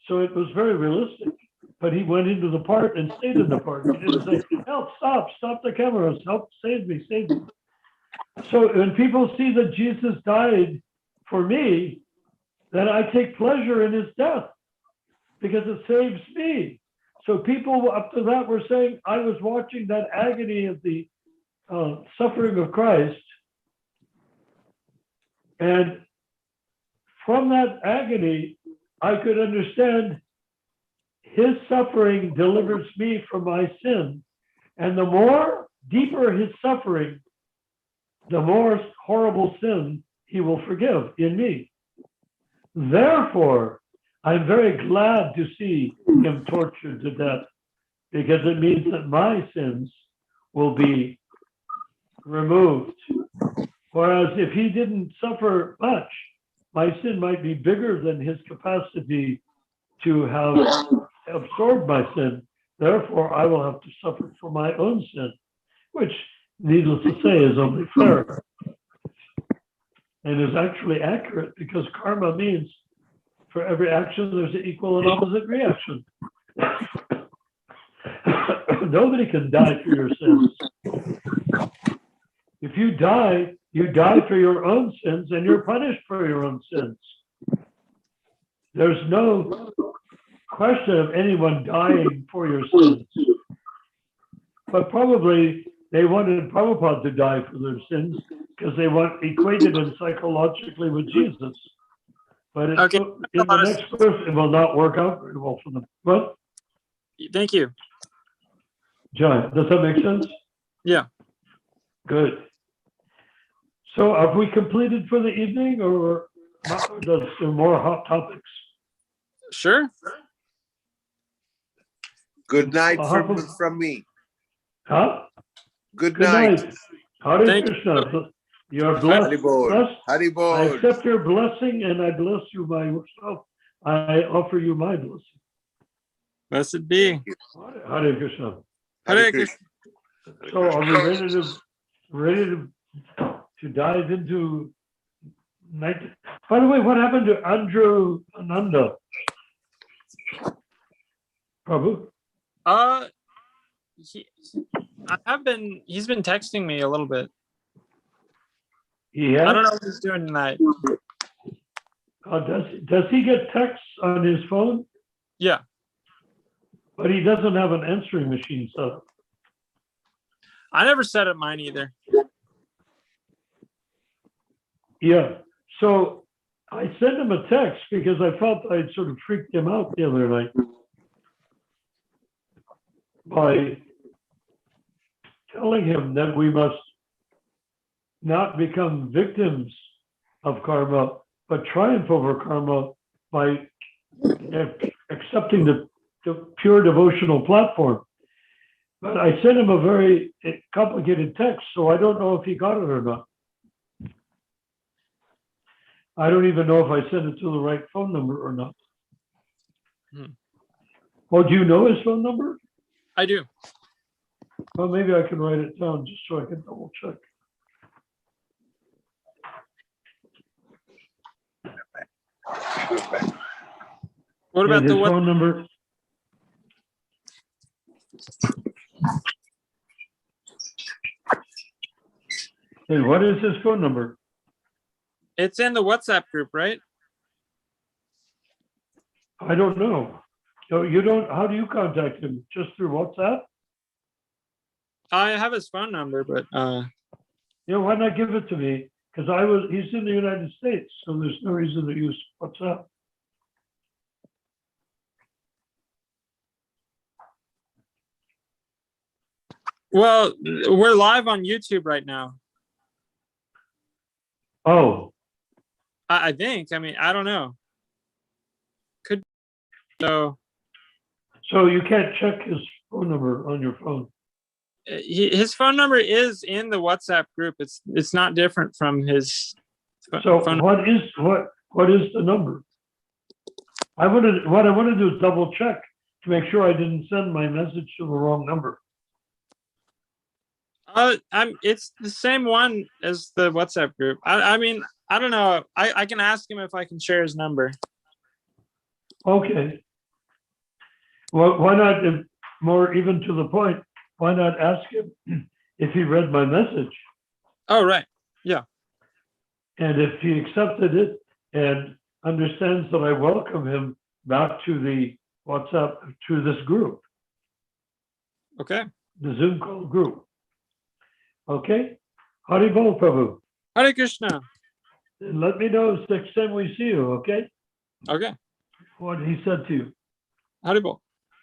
So it was very realistic, but he went into the part and stayed in the part. He didn't say, help, stop the cameras, help, save me. So when people see that Jesus died for me, then I take pleasure in his death because it saves me. So people up to that were saying, I was watching that agony of the suffering of Christ, and from that agony, I could understand his suffering delivers me from my sin. And the more deeper his suffering, the more horrible sin he will forgive in me. Therefore, I'm very glad to see him tortured to death, because it means that my sins will be removed. Whereas if he didn't suffer much, my sin might be bigger than his capacity to have absorbed my sin. Therefore, I will have to suffer for my own sin, which, needless to say, is only fair and is actually accurate, because karma means for every action, there's an equal and opposite reaction. Nobody can die for your sins. If you die for your own sins, and you're punished for your own sins. There's no question of anyone dying for your sins. But probably they wanted Prabhupada to die for their sins because they equated him psychologically with Jesus. But in the next verse, it will not work out very well for them. What? Thank you. John, does that make sense? Yeah. Good. So have we completed for the evening, or does there more hot topics? Sure. Good night from me. Huh? Good Good night. night. Hare Thank Krishna. You're blessed. Haribol. Blessed. I Haribol. accept your blessing, and I bless you myself. I offer you my blessing. Blessed be. Hare Krishna. Hare Krishna. So are we ready to dive into night? By the way, what happened to Andrew Ananda? Prabhu? He's been texting me a little bit. Yeah. I don't know what he's doing tonight. Does he get texts on his phone? Yeah. But he doesn't have an answering machine set up. I never set up mine either. Yeah. So I sent him a text because I felt I'd sort of freaked him out the other night by telling him that we must not become victims of karma, but triumph over karma by accepting the pure devotional platform. But I sent him a very complicated text, so I don't know if he got it or not. I don't even know if I sent it to the right phone number or not. Well, do you know his phone number? I do. Well, maybe I can write it down just so I can double check. What about his the phone number? Hey, what is his phone number? It's in the WhatsApp group, right? I don't know. So you don't, how do you contact him? Just through WhatsApp? I have his phone number, but Why not give it to me? Because he's in the United States, so there's no reason to use WhatsApp. well, we're live on YouTube right now. Oh, I think. I mean, I don't know. Could so. so you can't check his phone number on your phone. His phone number is in the WhatsApp group. It's not different from his. So phone. what is the number? What I want to do is double check to make sure I didn't send my message to the wrong number. It's the same one as the WhatsApp group. I mean, I don't know. I can ask him if I can share his number. Okay. Well, why not, if more even to the point, why not ask him if he read my message? Oh, right. Yeah. And if he accepted it and understands that I welcome him back to the WhatsApp, to this group, Okay. the Zoom call group. Okay? Haribol, Prabhu. Hare Krishna. And let me know next time we see you, okay? Okay. What he said to you. Haribol.